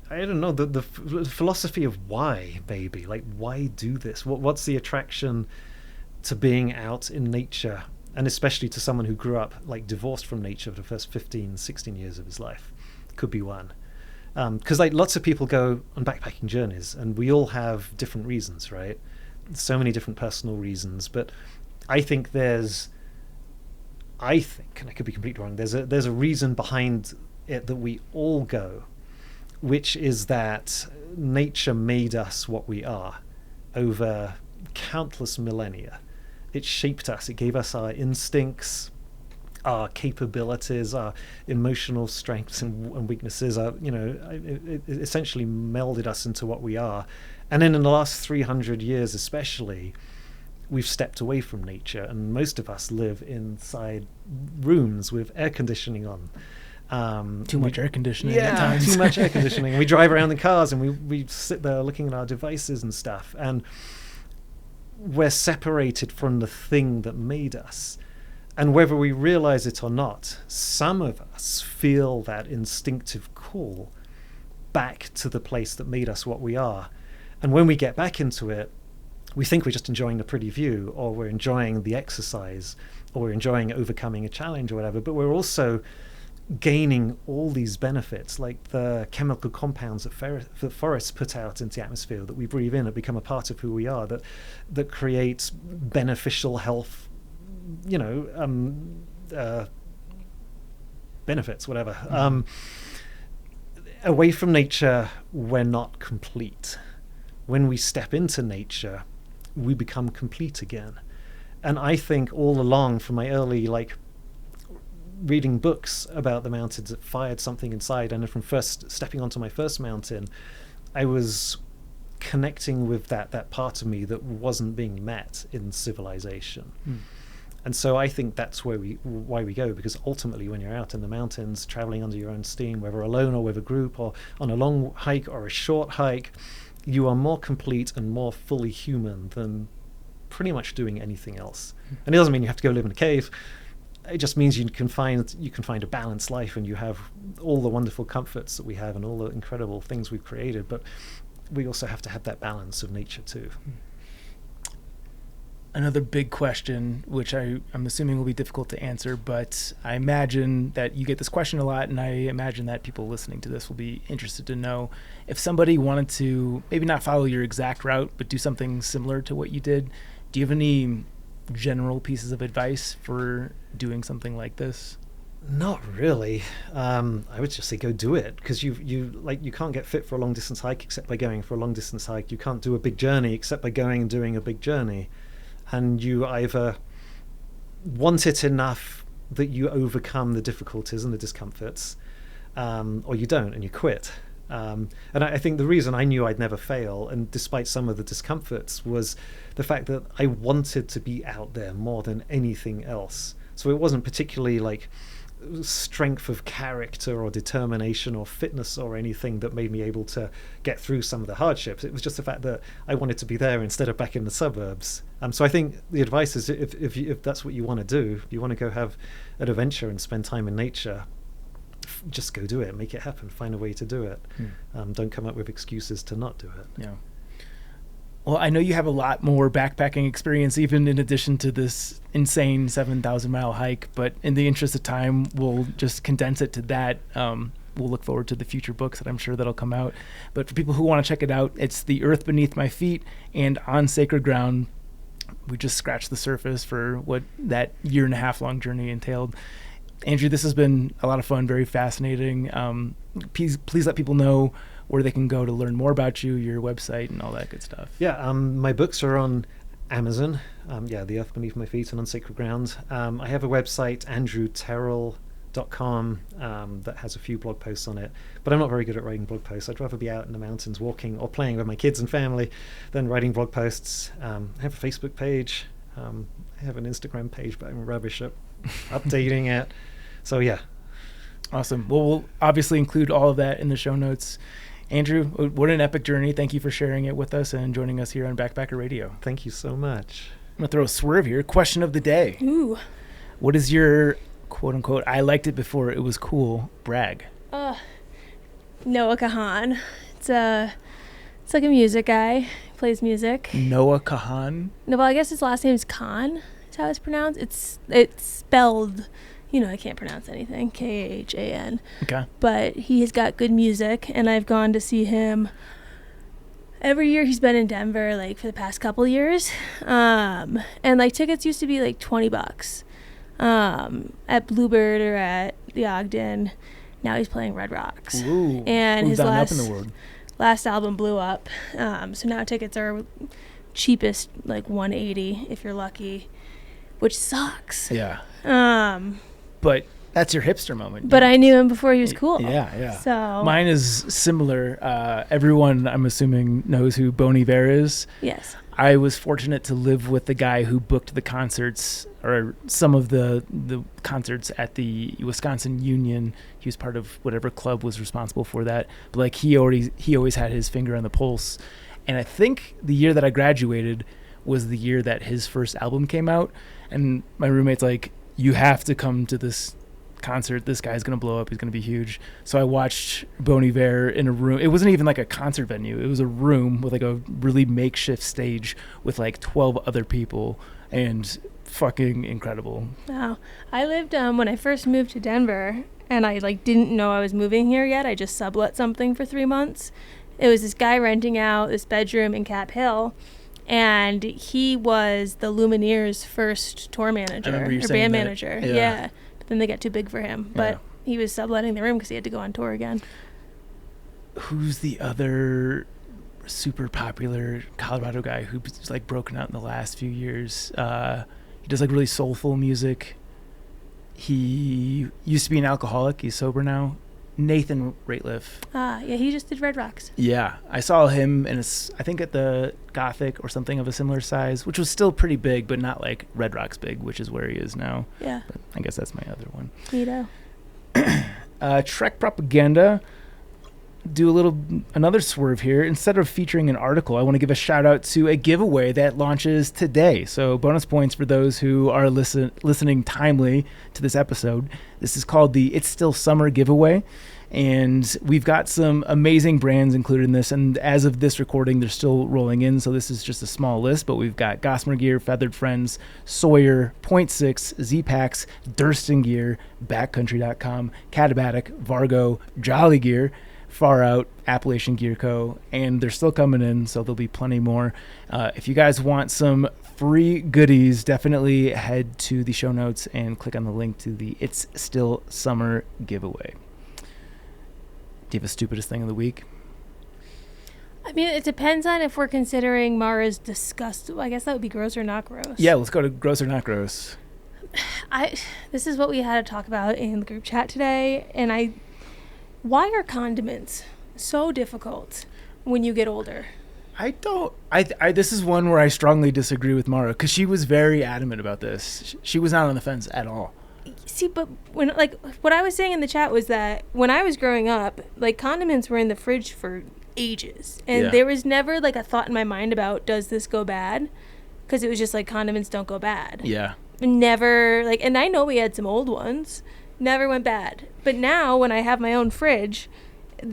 I don't know. The philosophy of why, maybe. Like, why do this? What's the attraction to being out in nature, and especially to someone who grew up like divorced from nature for the first 16 years of his life? Could be one. Because like lots of people go on backpacking journeys and we all have different reasons, right? So many different personal reasons, but I think, and I could be completely wrong, there's a reason behind it that we all go, which is that nature made us what we are over countless millennia. It shaped us. It gave us our instincts, our capabilities, our emotional strengths and weaknesses. It essentially melded us into what we are. And then in the last 300 years especially, we've stepped away from nature, and most of us live inside rooms with air conditioning on. Too much air conditioning at times. Too much air conditioning. We drive around in cars and we sit there looking at our devices and stuff, and we're separated from the thing that made us. And whether we realize it or not, some of us feel that instinctive call back to the place that made us what we are. And when we get back into it, we think we're just enjoying the pretty view, or we're enjoying the exercise, or we're enjoying overcoming a challenge or whatever, but we're also gaining all these benefits, like the chemical compounds that forests put out into the atmosphere that we breathe in, that become a part of who we are, that creates beneficial health, benefits, whatever. Away from nature, we're not complete. When we step into nature, we become complete again. And I think all along, from my early reading books about the mountains, that fired something inside, and from first stepping onto my first mountain, I was connecting with that part of me that wasn't being met in civilization. And so I think that's why we go, because ultimately when you're out in the mountains traveling under your own steam, whether alone or with a group, or on a long hike or a short hike, you are more complete and more fully human than pretty much doing anything else. And it doesn't mean you have to go live in a cave. It just means you can find a balanced life, and you have all the wonderful comforts that we have and all the incredible things we've created. But we also have to have that balance of nature too. Another big question, which I'm assuming will be difficult to answer, but I imagine that you get this question a lot, and I imagine that people listening to this will be interested to know, if somebody wanted to maybe not follow your exact route, but do something similar to what you did, do you have any general pieces of advice for doing something like this? Not really. I would just say go do it, because you can't get fit for a long distance hike except by going for a long distance hike. You can't do a big journey except by going and doing a big journey. And you either want it enough that you overcome the difficulties and the discomforts, or you don't and you quit. And I think the reason I knew I'd never fail, and despite some of the discomforts, was the fact that I wanted to be out there more than anything else. So it wasn't particularly strength of character or determination or fitness or anything that made me able to get through some of the hardships. It was just the fact that I wanted to be there instead of back in the suburbs. So I think the advice is, if that's what you want to do, if you want to go have an adventure and spend time in nature, just go do it, make it happen, find a way to do it. Don't come up with excuses to not do it. Yeah. Well, I know you have a lot more backpacking experience, even in addition to this insane 7,000-mile hike, but in the interest of time, we'll just condense it to that. We'll look forward to the future books that I'm sure that'll come out. But for people who want to check it out, it's The Earth Beneath My Feet and On Sacred Ground. We just scratched the surface for what that 1.5-year-long journey entailed. Andrew, this has been a lot of fun, very fascinating. Please let people know where they can go to learn more about you, your website, and all that good stuff. Yeah, my books are on Amazon. The Earth Beneath My Feet and On Sacred Ground. I have a website, andrewterrill.com, that has a few blog posts on it. But I'm not very good at writing blog posts. I'd rather be out in the mountains walking or playing with my kids and family than writing blog posts. I have a Facebook page. I have an Instagram page, but I'm rubbish at updating it. So yeah. Awesome. Well, we'll obviously include all of that in the show notes. Andrew, what an epic journey. Thank you for sharing it with us and joining us here on Backpacker Radio. Thank you so much. I'm going to throw a swerve here. Question of the day. Ooh. What is your, quote unquote, I liked it before it was cool brag? Noah Kahan. It's like a music guy. He plays music. Noah Kahan? No, well, I guess his last name's Khan. Is how it's pronounced. It's spelled... I can't pronounce anything. Khan. Okay. But he has got good music, and I've gone to see him every year he's been in Denver, like, for the past couple years. And, like, tickets used to be, like, $20 at Bluebird or at the Ogden. Now he's playing Red Rocks. Ooh, and moved his on up in the world. last album blew up. So now tickets are cheapest, like, $180 if you're lucky, which sucks. Yeah. Um, But that's your hipster moment. but I knew him before he was cool. Yeah. So Mine is similar. Everyone, I'm assuming, knows who Bon Iver is. yes. I was fortunate to live with the guy who booked the concerts, or some of the concerts at the Wisconsin Union. He was part of whatever club was responsible for that. But like he always had his finger on the pulse. And I think the year that I graduated was the year that his first album came out. And my roommate's like, you have to come to this concert. This guy's going to blow up. He's going to be huge. So I watched Bon Iver in a room. It wasn't even like a concert venue. It was a room with like a really makeshift stage with like 12 other people, and fucking incredible. Wow. I lived when I first moved to Denver, and I like didn't know I was moving here yet. I just sublet something for 3 months. It was this guy renting out this bedroom in Cap Hill, and he was the Lumineers' first tour manager or saying band that. manager. Yeah. Yeah. But then they got too big for him. But Yeah. he was subletting the room because he had to go on tour again. Who's the other super popular Colorado guy who's like broken out in the last few years? He does like really soulful music. He used to be an alcoholic. He's sober now. Nathan Rateliff. Yeah, he just did Red Rocks. Yeah, I saw him I think at the Gothic or something of a similar size, which was still pretty big, but not like Red Rocks big, which is where he is now. Yeah. But I guess that's my other one. Neato. Trek Propaganda. Do another swerve here. Instead of featuring an article, I want to give a shout out to a giveaway that launches today. So bonus points for those who are listening timely to this episode. This is called the It's Still Summer giveaway. And we've got some amazing brands included in this. And as of this recording, they're still rolling in. So this is just a small list. But we've got Gossamer Gear, Feathered Friends, Sawyer, Point 6, Z-Packs, Durston Gear, Backcountry.com, Catabatic, Vargo, Jolly Gear, Far Out, Appalachian Gear Co., and they're still coming in, so there'll be plenty more. If you guys want some free goodies, definitely head to the show notes and click on the link to the It's Still Summer giveaway. Do you have a stupidest thing of the week? I mean, it depends on if we're considering Mara's disgust. I guess that would be gross or not gross. Yeah, let's go to gross or not gross. This is what we had to talk about in the group chat today, and why are condiments so difficult when you get older? This is one where I strongly disagree with Mara, because she was very adamant about this. She was not on the fence at all. See, but what I was saying in the chat was that when I was growing up, like, condiments were in the fridge for ages, and there was never like a thought in my mind about, does this go bad? Because it was just like, condiments don't go bad. Yeah. Never, like, and I know we had some old ones. Never went bad. But now when I have my own fridge,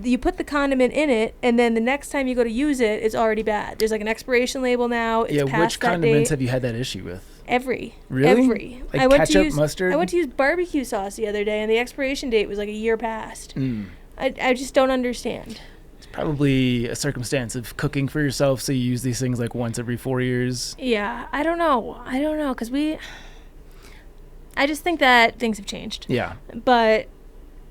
you put the condiment in it, and then the next time you go to use it, it's already bad. There's like an expiration label now. It's past which that condiments date. have you had that issue with? Every. Like ketchup, mustard? I went to use barbecue sauce the other day, and the expiration date was like a year past. I just don't understand. It's probably a circumstance of cooking for yourself, so you use these things like once every 4 years. Yeah, I don't know, because I just think that things have changed. Yeah. But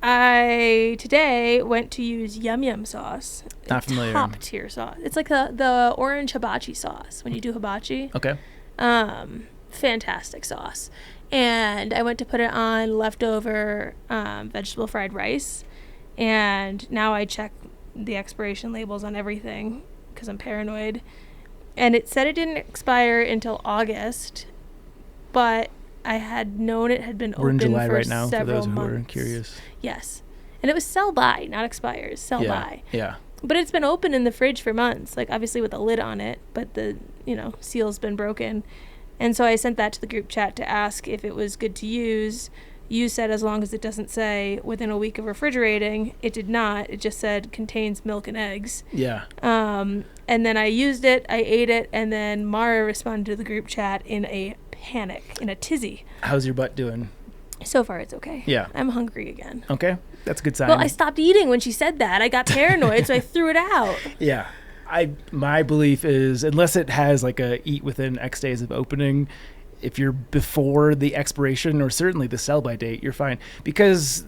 I today went to use Yum Yum sauce. Not familiar. Top tier sauce. It's like the orange hibachi sauce when you do hibachi. Okay. Fantastic sauce. And I went to put it on leftover vegetable fried rice. And now I check the expiration labels on everything because I'm paranoid. And it said it didn't expire until August, but I had known it had been We're open in July for right now, for those who months. are curious. Yes. And it was sell by, not expires. Sell by. Yeah. But it's been open in the fridge for months, like obviously with a lid on it, but the, seal's been broken. And so I sent that to the group chat to ask if it was good to use. You said as long as it doesn't say within a week of refrigerating. It did not. It just said contains milk and eggs. Yeah. And then I used it, I ate it, and then Mara responded to the group chat in a panic, in a tizzy. How's your butt doing? So far, it's okay. Yeah. I'm hungry again. Okay. That's a good sign. Well, I stopped eating when she said that. I got paranoid, so I threw it out. Yeah. My belief is, unless it has like a eat within X days of opening, if you're before the expiration or certainly the sell by date, you're fine, because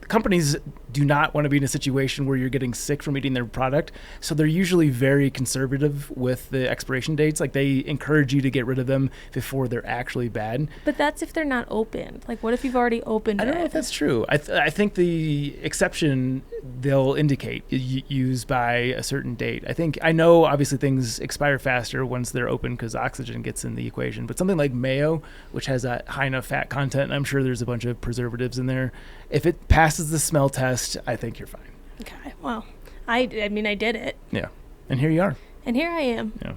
companies do not want to be in a situation where you're getting sick from eating their product. So they're usually very conservative with the expiration dates. Like, they encourage you to get rid of them before they're actually bad. But that's if they're not opened. Like, what if you've already opened it? I don't know if that's true. I think the exception they'll indicate use by a certain date. I know obviously things expire faster once they're open because oxygen gets in the equation. But something like mayo, which has a high enough fat content, I'm sure there's a bunch of preservatives in there. If it passes the smell test, I think you're fine. Okay. Well, I mean, I did it. Yeah. And here you are. And here I am. Yeah.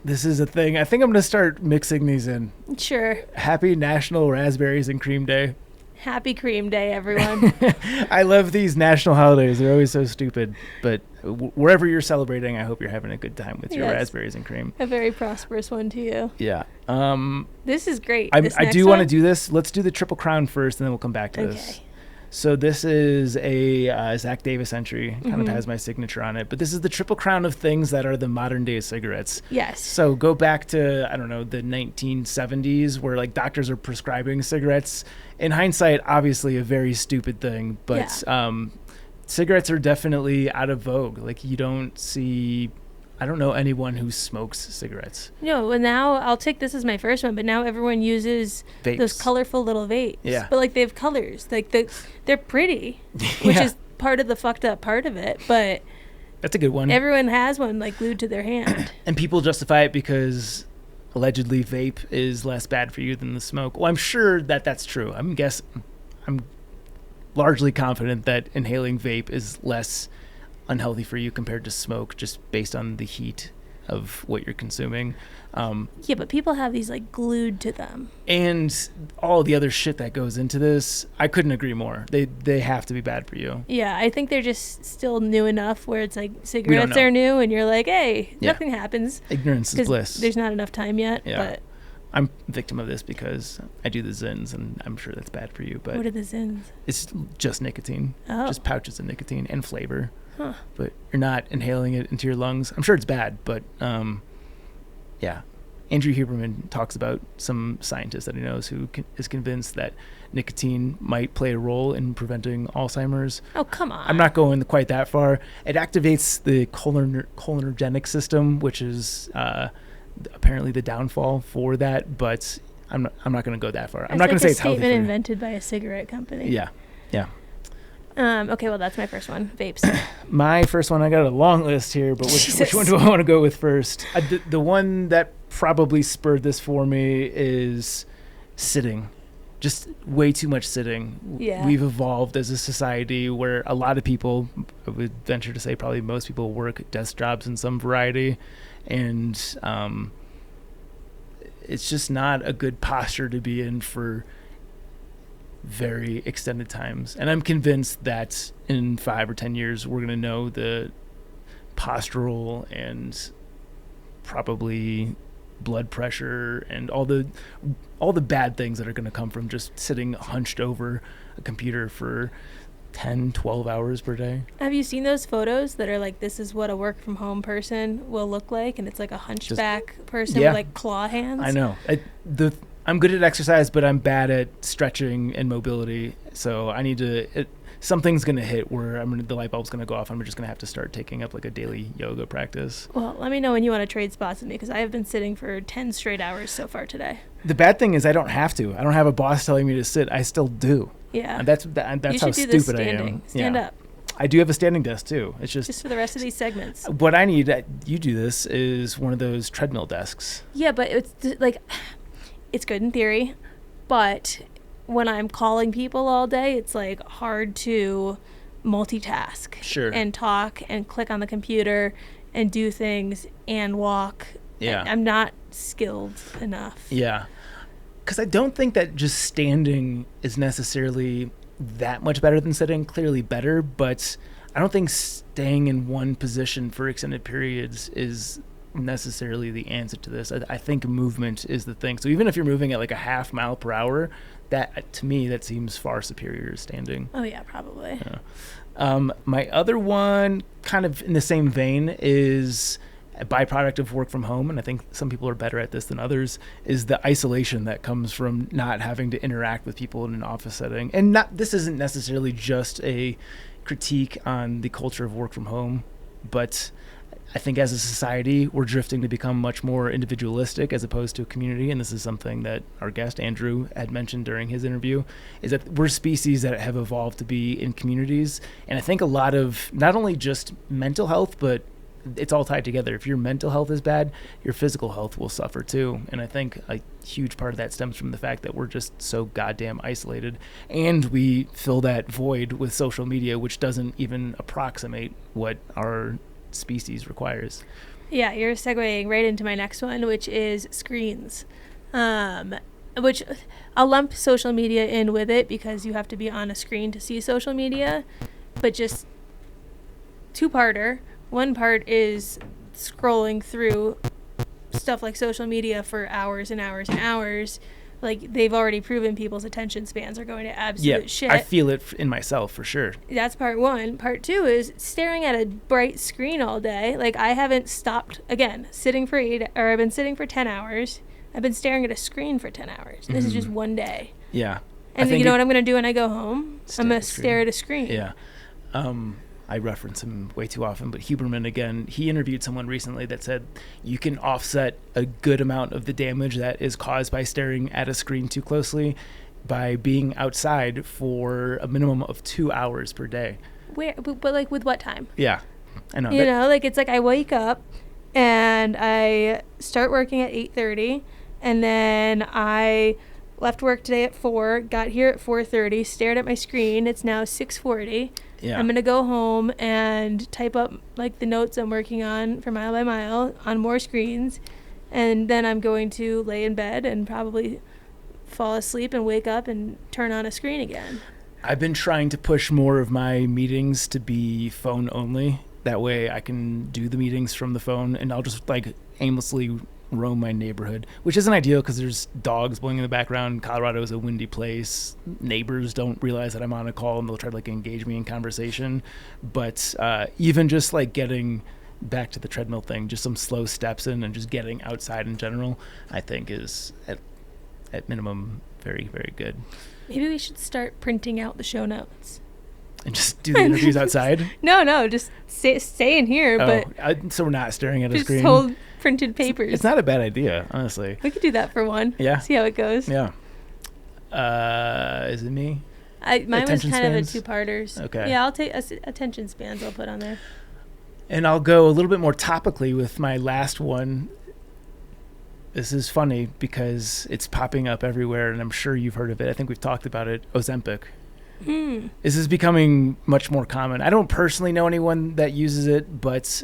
This is a thing. I think I'm going to start mixing these in. Sure. Happy National Raspberries and Cream Day. Happy Cream Day, everyone. I love these national holidays. They're always so stupid. But wherever you're celebrating, I hope you're having a good time with your raspberries and cream. A very prosperous one to you. Yeah. This is great. I do want to do this. Let's do the Triple Crown first, and then we'll come back to this. So this is a Zach Davis entry. Kind of has my signature on it. But this is the Triple Crown of things that are the modern day cigarettes. Yes. So go back to, I don't know, the 1970s where like doctors are prescribing cigarettes. In hindsight, obviously a very stupid thing. But cigarettes are definitely out of vogue. Like, you don't see... I don't know anyone who smokes cigarettes. No, well, now I'll take this as my first one, but now everyone uses Vapes. Those colorful little vapes. Yeah. But, like, they have colors. Like, they're pretty, which is part of the fucked up part of it. But that's a good one. Everyone has one, like, glued to their hand. And people justify it because allegedly vape is less bad for you than the smoke. Well, I'm sure that that's true. I'm largely confident that inhaling vape is less unhealthy for you compared to smoke, just based on the heat of what you're consuming. Yeah, but people have these like glued to them, and all the other shit that goes into this. I couldn't agree more. They have to be bad for you. Yeah, I think they're just still new enough where it's like cigarettes are new, and you're like, hey, nothing happens. Ignorance is bliss. There's not enough time yet. Yeah. But I'm a victim of this because I do the Zins, and I'm sure that's bad for you. But what are the Zins? It's just nicotine, just pouches of nicotine and flavor. Huh. But you're not inhaling it into your lungs. I'm sure it's bad, but yeah. Andrew Huberman talks about some scientist that he knows who is convinced that nicotine might play a role in preventing Alzheimer's. Oh, come on. I'm not going quite that far. It activates the cholinergic system, which is apparently the downfall for that, but I'm not going to go that far. I'm not going to say it's healthy. Statement invented by a cigarette company. Yeah. Okay, well, that's my first one. Vapes. My first one, I got a long list here, but which one do I want to go with first? The one that probably spurred this for me is sitting. Just way too much sitting. Yeah. We've evolved as a society where a lot of people, I would venture to say probably most people, work desk jobs in some variety. And it's just not a good posture to be in for very extended times. And I'm convinced that in 5 or 10 years we're going to know the postural and probably blood pressure and all the bad things that are going to come from just sitting hunched over a computer for 10-12 hours per day. Have you seen those photos that are like, this is what a work from home person will look like, and it's like a hunchback person with like claw hands? I know. I'm good at exercise, but I'm bad at stretching and mobility. So I need to. Something's gonna hit where the light bulb's gonna go off. I'm just gonna have to start taking up like a daily yoga practice. Well, let me know when you want to trade spots with me, because I have been sitting for 10 straight hours so far today. The bad thing is I don't have to. I don't have a boss telling me to sit. I still do. Yeah. And that's how stupid I am. Stand up. I do have a standing desk too. It's just for the rest of these segments. What I need, you do this, is one of those treadmill desks. Yeah, but it's like. It's good in theory, but when I'm calling people all day, it's like hard to multitask. Sure. And talk and click on the computer and do things and walk. Yeah. I'm not skilled enough. Yeah. Because I don't think that just standing is necessarily that much better than sitting. Clearly better, but I don't think staying in one position for extended periods is necessarily the answer to this. I think movement is the thing. So even if you're moving at like a half mile per hour, that to me, that seems far superior to standing. Oh yeah, probably. My other one, kind of in the same vein, is a byproduct of work from home, and I think some people are better at this than others, is the isolation that comes from not having to interact with people in an office setting. And this isn't necessarily just a critique on the culture of work from home, but I think as a society, we're drifting to become much more individualistic as opposed to a community. And this is something that our guest, Andrew, had mentioned during his interview, is that we're species that have evolved to be in communities. And I think a lot of not only just mental health, but it's all tied together. If your mental health is bad, your physical health will suffer too. And I think a huge part of that stems from the fact that we're just so goddamn isolated. And we fill that void with social media, which doesn't even approximate what our species requires. Yeah, you're segueing right into my next one, which is screens. Which I'll lump social media in with it because you have to be on a screen to see social media. But just two-parter. One part is scrolling through stuff like social media for hours and hours and hours. Like, they've already proven people's attention spans are going to absolute shit. I feel it in myself for sure. That's part one. Part two is staring at a bright screen all day. Like, I haven't stopped, again, I've been sitting for 10 hours. I've been staring at a screen for 10 hours. This is just one day. Yeah. And you know what I'm going to do when I go home? I'm going to stare at a screen. Yeah. I reference him way too often, but Huberman, again, he interviewed someone recently that said you can offset a good amount of the damage that is caused by staring at a screen too closely by being outside for a minimum of 2 hours per day. Where? But like, with what time? Yeah, I know. You know, like, it's like I wake up and I start working at 8:30, and then I left work today at 4, got here at 4:30, stared at my screen. It's now 6:40. Yeah. I'm going to go home and type up like the notes I'm working on for Mile by Mile on more screens. And then I'm going to lay in bed and probably fall asleep and wake up and turn on a screen again. I've been trying to push more of my meetings to be phone only. That way I can do the meetings from the phone, and I'll just like aimlessly roam my neighborhood, which isn't ideal because there's dogs blowing in the background. Colorado is a windy place. Neighbors don't realize that I'm on a call, and they'll try to like engage me in conversation. But even just like getting back to the treadmill thing, just some slow steps in and just getting outside in general, I think is at minimum very, very good. Maybe we should start printing out the show notes. And just do the interviews outside? No, just stay in here. But so we're not staring at a screen. Just hold printed papers. It's not a bad idea, honestly. We could do that for one. Yeah. See how it goes. Yeah. Is it me? Mine Attention was kind spans? of a two-parters. Okay. Yeah, I'll take attention spans. I'll put on there. And I'll go a little bit more topically with my last one. This is funny because it's popping up everywhere, and I'm sure you've heard of it. I think we've talked about it. Ozempic. This is becoming much more common. I don't personally know anyone that uses it, but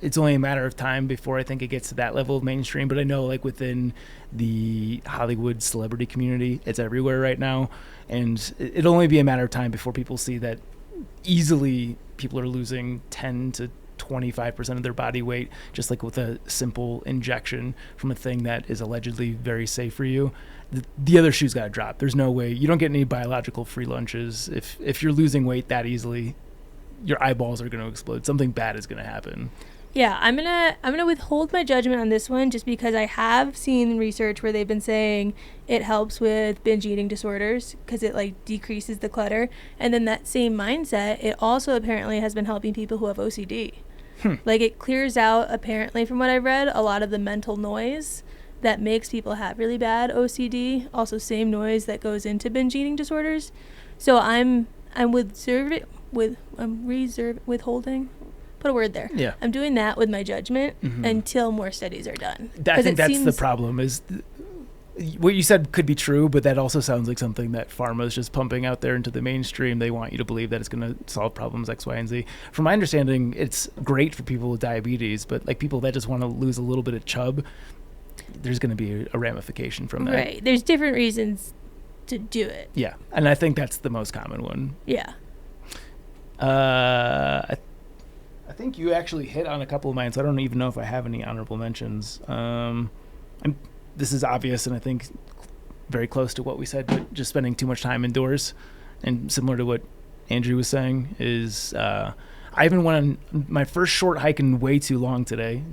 it's only a matter of time before I think it gets to that level of mainstream. But I know, like, within the Hollywood celebrity community, it's everywhere right now. And it'll only be a matter of time before people see that easily people are losing 10 to 25% of their body weight, just like with a simple injection from a thing that is allegedly very safe for you. The other shoe's got to drop. There's no way. You don't get any biological free lunches. If you're losing weight that easily, your eyeballs are going to explode. Something bad is going to happen. Yeah, I'm gonna withhold my judgment on this one just because I have seen research where they've been saying it helps with binge eating disorders because it like decreases the clutter. And then that same mindset, it also apparently has been helping people who have OCD. Like, it clears out, apparently, from what I read, a lot of the mental noise that makes people have really bad OCD. Also, same noise that goes into binge eating disorders. So I'm withholding. Put a word there. Yeah. I'm doing that with my judgment until more studies are done. I think that's the problem. Is what you said could be true, but that also sounds like something that pharma is just pumping out there into the mainstream. They want you to believe that it's going to solve problems X, Y, and Z. From my understanding, it's great for people with diabetes, but like people that just want to lose a little bit of chub, there's going to be a ramification from that. Right. There's different reasons to do it. Yeah, and I think that's the most common one. Yeah. I think you actually hit on a couple of mine, so I don't even know if I have any honorable mentions. This is obvious, and I think very close to what we said, but just spending too much time indoors. And similar to what Andrew was saying is I even went on my first short hike in way too long today.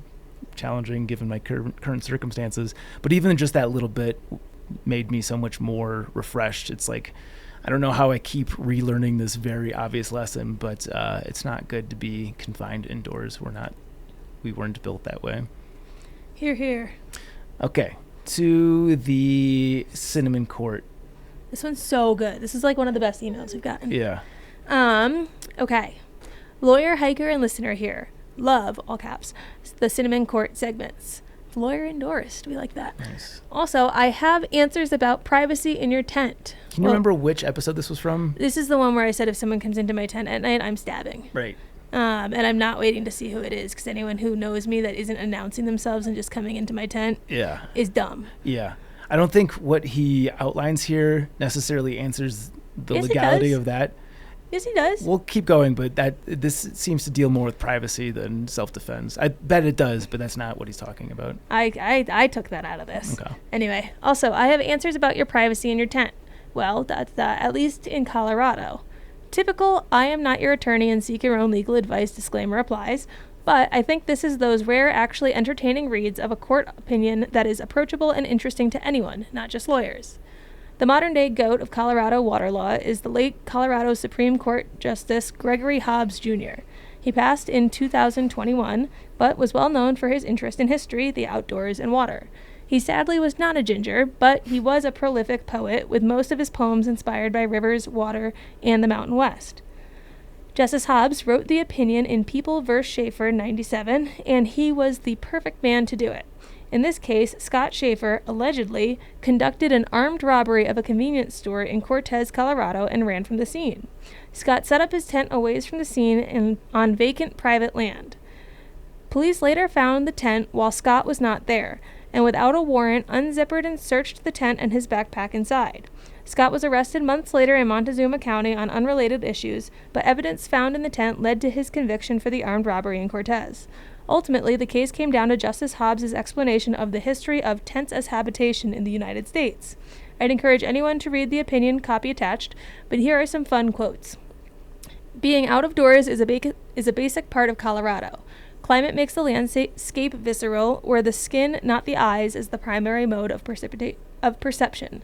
Challenging given my current circumstances. But even just that little bit made me so much more refreshed. It's like, I don't know how I keep relearning this very obvious lesson, but it's not good to be confined indoors. We weren't built that way. Hear, hear. Okay, to the cinnamon court. This one's so good. This is like one of the best emails we've gotten. Yeah. Okay. Lawyer, hiker, and listener here. Love, all caps, the cinnamon court segments. Lawyer endorsed. We like that. Nice. Also, I have answers about privacy in your tent. Can you remember which episode this was from? This is the one where I said if someone comes into my tent at night, I'm stabbing. Right. And I'm not waiting to see who it is, because anyone who knows me that isn't announcing themselves and just coming into my tent is dumb. Yeah. I don't think what he outlines here necessarily answers the legality of that. Yes, he does. We'll keep going, but this seems to deal more with privacy than self-defense. I bet it does, but that's not what he's talking about. I took that out of this. Okay. Anyway, also, I have answers about your privacy in your tent. Well, that's at least in Colorado. Typical, I am not your attorney and seek your own legal advice disclaimer applies, but I think this is those rare, actually entertaining reads of a court opinion that is approachable and interesting to anyone, not just lawyers. The modern-day goat of Colorado water law is the late Colorado Supreme Court Justice Gregory Hobbs, Jr. He passed in 2021, but was well known for his interest in history, the outdoors, and water. He sadly was not a ginger, but he was a prolific poet, with most of his poems inspired by rivers, water, and the Mountain West. Justice Hobbs wrote the opinion in People v. Schaefer 97, and he was the perfect man to do it. In this case, Scott Schaefer allegedly conducted an armed robbery of a convenience store in Cortez, Colorado, and ran from the scene. Scott set up his tent a ways from the scene on vacant private land. Police later found the tent while Scott was not there, and without a warrant, unzippered and searched the tent and his backpack inside. Scott was arrested months later in Montezuma County on unrelated issues, but evidence found in the tent led to his conviction for the armed robbery in Cortez. Ultimately, the case came down to Justice Hobbs' explanation of the history of tents as habitation in the United States. I'd encourage anyone to read the opinion, copy attached, but here are some fun quotes. Being out of doors is a basic part of Colorado. Climate makes the landscape visceral, where the skin, not the eyes, is the primary mode of perception.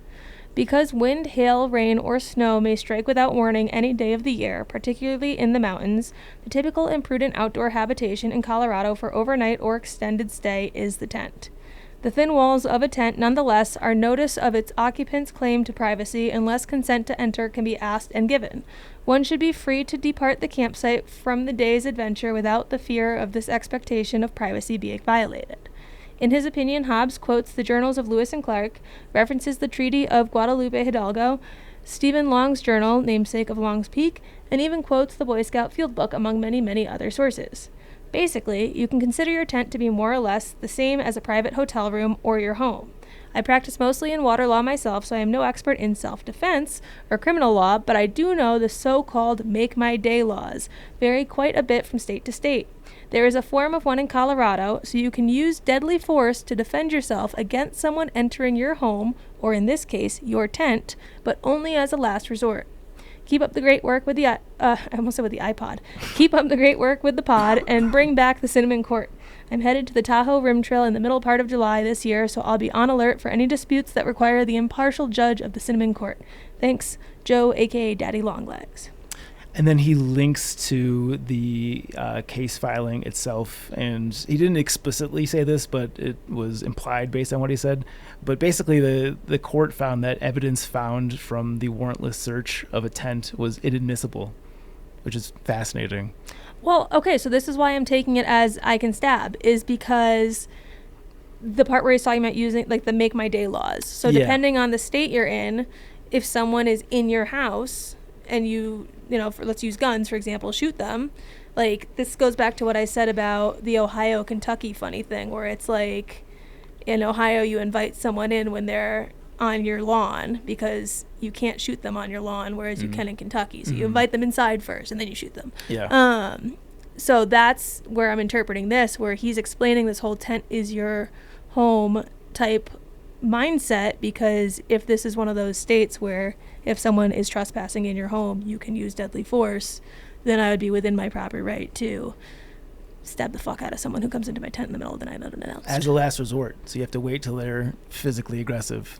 Because wind, hail, rain, or snow may strike without warning any day of the year, particularly in the mountains, the typical imprudent outdoor habitation in Colorado for overnight or extended stay is the tent. The thin walls of a tent, nonetheless, are notice of its occupant's claim to privacy unless consent to enter can be asked and given. One should be free to depart the campsite from the day's adventure without the fear of this expectation of privacy being violated. In his opinion, Hobbs quotes the journals of Lewis and Clark, references the Treaty of Guadalupe Hidalgo, Stephen Long's journal, namesake of Long's Peak, and even quotes the Boy Scout Field Book, among many, many other sources. Basically, you can consider your tent to be more or less the same as a private hotel room or your home. I practice mostly in water law myself, so I am no expert in self-defense or criminal law, but I do know the so-called make-my-day laws vary quite a bit from state to state. There is a form of one in Colorado, so you can use deadly force to defend yourself against someone entering your home, or in this case, your tent, but only as a last resort. Keep up the great work with the, I almost said with the iPod. Keep up the great work with the pod and bring back the Cinnamon Court. I'm headed to the Tahoe Rim Trail in the middle part of July this year, so I'll be on alert for any disputes that require the impartial judge of the Cinnamon Court. Thanks, Joe, a.k.a. Daddy Longlegs. And then he links to the case filing itself, and he didn't explicitly say this, but it was implied based on what he said. But basically, the court found that evidence found from the warrantless search of a tent was inadmissible, which is fascinating. Well, okay, so this is why I'm taking it as I can stab, is because the part where he's talking about using, like, the make my day laws. So depending on the state you're in, if someone is in your house and you know, let's use guns, for example, shoot them, like, this goes back to what I said about the Ohio-Kentucky funny thing, where it's like, in Ohio, you invite someone in when they're on your lawn because you can't shoot them on your lawn, whereas you can in Kentucky. So you invite them inside first and then you shoot them. Yeah. So that's where I'm interpreting this, where he's explaining this whole tent is your home type mindset, because if this is one of those states where if someone is trespassing in your home, you can use deadly force, then I would be within my proper right to stab the fuck out of someone who comes into my tent in the middle of the night unannounced. As a last resort. So you have to wait till they're physically aggressive.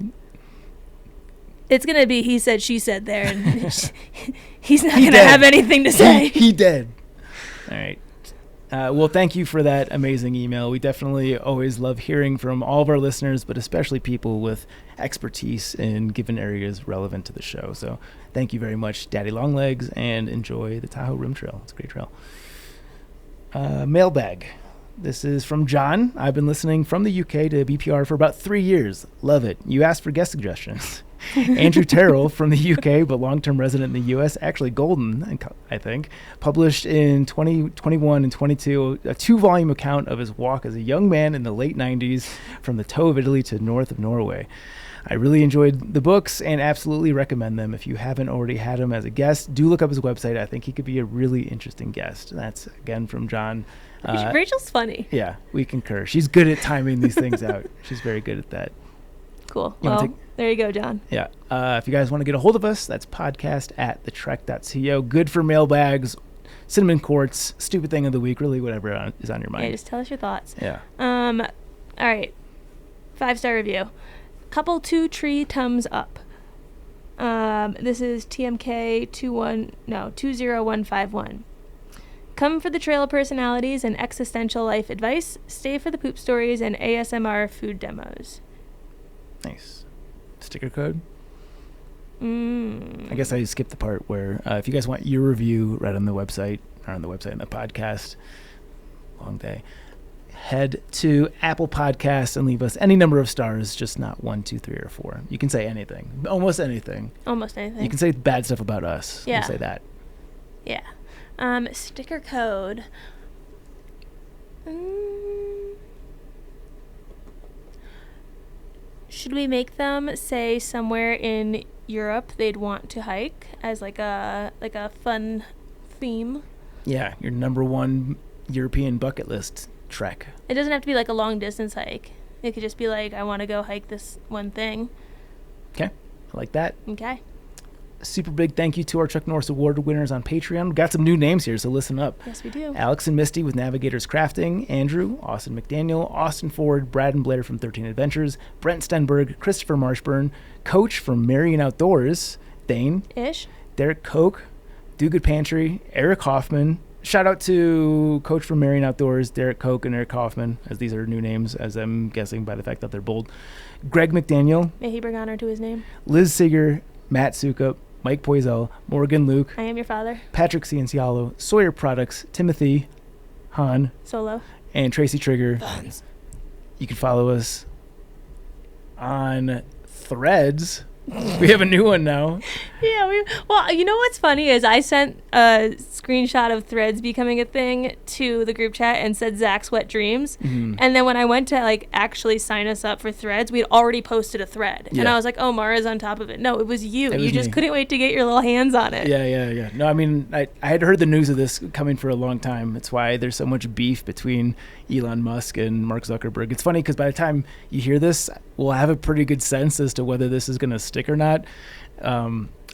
It's going to be he said, she said there, and he's not going to have anything to say. He dead. All right. Well, thank you for that amazing email. We definitely always love hearing from all of our listeners, but especially people with expertise in given areas relevant to the show. So thank you very much, Daddy Longlegs, and enjoy the Tahoe Rim Trail. It's a great trail. Mailbag. This is from John. I've been listening from the UK to BPR for about 3 years. Love it. You asked for guest suggestions. Andrew Terrill from the UK, but long-term resident in the US, actually Golden, I think, published in 2021 and 22 a 2-volume account of his walk as a young man in the late 90s from the toe of Italy to north of Norway. I really enjoyed the books and absolutely recommend them. If you haven't already had him as a guest, do look up his website. I think he could be a really interesting guest. That's, again, from John. Rachel's funny. Yeah, we concur. She's good at timing these things out. She's very good at that. Cool. Well, there you go, John. Yeah. If you guys want to get a hold of us, that's podcast@thetrek.co. Good for mailbags, cinnamon quartz, stupid thing of the week, really whatever is on your mind. Yeah, just tell us your thoughts. Yeah. All right. 5-star review. Couple 2 tree thumbs up. This is TMK 20151. Come for the trail personalities and existential life advice. Stay for the poop stories and ASMR food demos. Nice. Sticker code? I guess I skipped the part where if you guys want your review right on the website, or on the website, on the podcast, long day, head to Apple Podcasts and leave us any number of stars, just not 1, 2, 3, or 4. You can say anything. Almost anything. Almost anything. You can say bad stuff about us. Yeah. You can say that. Yeah. Sticker code. Should we make them say somewhere in Europe they'd want to hike as like a fun theme? Yeah, your number one European bucket list trek. It doesn't have to be like a long distance hike. It could just be like, I want to go hike this one thing. Okay, I like that. Okay. Super big thank you to our Chuck Norris Award winners on Patreon. We've got some new names here, so listen up. Yes, we do. Alex and Misty with Navigators Crafting, Andrew, Austin McDaniel, Austin Ford, Brad and Blair from 13 Adventures, Brent Stenberg, Christopher Marshburn, Coach from Marion Outdoors, Dane, Ish, Derek Koch, Do Good Pantry, Eric Hoffman. Shout out to Coach from Marion Outdoors, Derek Koch and Eric Hoffman, as these are new names, as I'm guessing by the fact that they're bold. Greg McDaniel. May he bring honor to his name. Liz Seeger, Matt Sukup, Mike Poisel, Morgan Luke, I am your father. Patrick Ciencialo, Sawyer Products, Timothy, Han, Solo, and Tracy Trigger. You can follow us on Threads. We have a new one now. Yeah, well, you know what's funny is I sent a screenshot of Threads becoming a thing to the group chat and said Zach's wet dreams. Mm-hmm. And then when I went to like actually sign us up for Threads, we'd already posted a thread. Yeah. And I was like, oh, Mara's on top of it. No, it was you. You just couldn't wait to get your little hands on it. Yeah. No, I mean, I had heard the news of this coming for a long time. It's why there's so much beef between Elon Musk and Mark Zuckerberg. It's funny because by the time you hear this, we'll have a pretty good sense as to whether this is going to stick or not.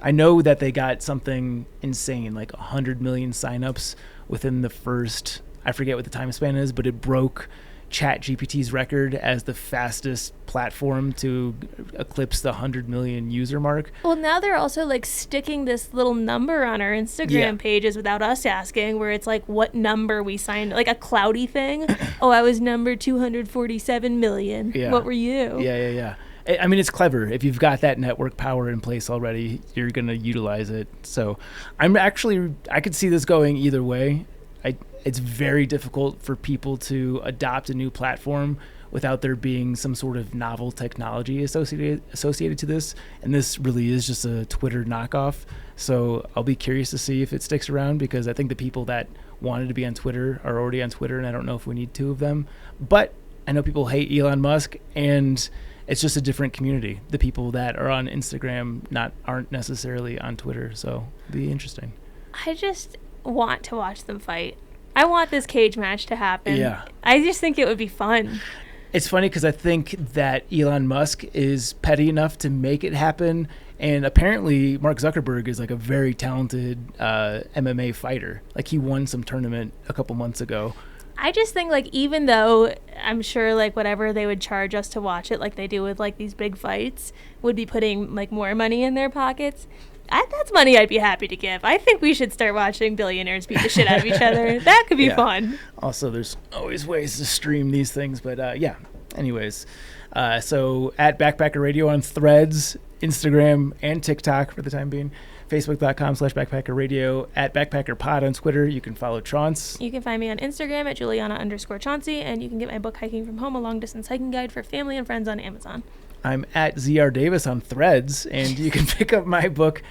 I know that they got something insane, like 100 million signups within the first, I forget what the time span is, but it broke ChatGPT's record as the fastest platform to eclipse the 100 million user mark. Well, now they're also like sticking this little number on our Instagram pages without us asking, where it's like what number we signed, like a cloudy thing. Oh, I was number 247 million. Yeah. What were you? Yeah. I mean, it's clever. If you've got that network power in place already, you're going to utilize it. So I could see this going either way. It's very difficult for people to adopt a new platform without there being some sort of novel technology associated to this. And this really is just a Twitter knockoff. So I'll be curious to see if it sticks around, because I think the people that wanted to be on Twitter are already on Twitter, and I don't know if we need 2 of them. But I know people hate Elon Musk, and it's just a different community. The people that are on Instagram aren't necessarily on Twitter, so it'll be interesting. I just want to watch them fight. I want this cage match to happen. Yeah. I just think it would be fun. It's funny because I think that Elon Musk is petty enough to make it happen. And apparently Mark Zuckerberg is like a very talented MMA fighter. Like he won some tournament a couple months ago. I just think like even though I'm sure like whatever they would charge us to watch it like they do with like these big fights would be putting like more money in their pockets. That's money I'd be happy to give. I think we should start watching billionaires beat the shit out of each other. That could be fun. Also, there's always ways to stream these things. But yeah, anyways. So at Backpacker Radio on Threads, Instagram, and TikTok for the time being. Facebook.com/Backpacker Radio. At Backpacker Pod on Twitter. You can follow Chauncey. You can find me on Instagram at Juliana_Chauncey. And you can get my book Hiking from Home, a long distance hiking guide for family and friends on Amazon. I'm at ZR Davis on Threads. And you can pick up my book,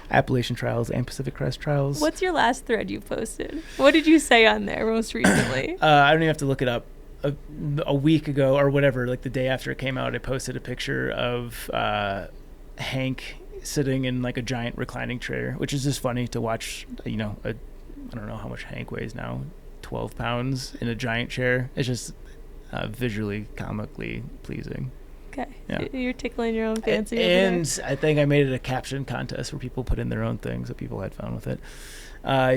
Appalachian Trials and Pacific Crest Trials. What's your last thread you posted? What did you say on there most recently? I don't even have to look it up. A week ago or whatever, like the day after it came out, I posted a picture of Hank sitting in like a giant reclining chair, which is just funny to watch. I don't know how much Hank weighs now, 12 pounds in a giant chair. It's just visually, comically pleasing. Okay. Yeah. You're tickling your own fancy. And I think I made it a caption contest where people put in their own things, so people had fun with it.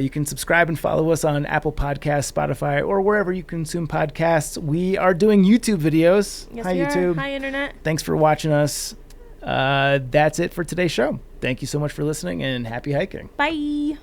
You can subscribe and follow us on Apple Podcasts, Spotify, or wherever you consume podcasts. We are doing YouTube videos. Yes, Hi, we YouTube. Are. Hi, Internet. Thanks for watching us. That's it for today's show. Thank you so much for listening, and happy hiking. Bye.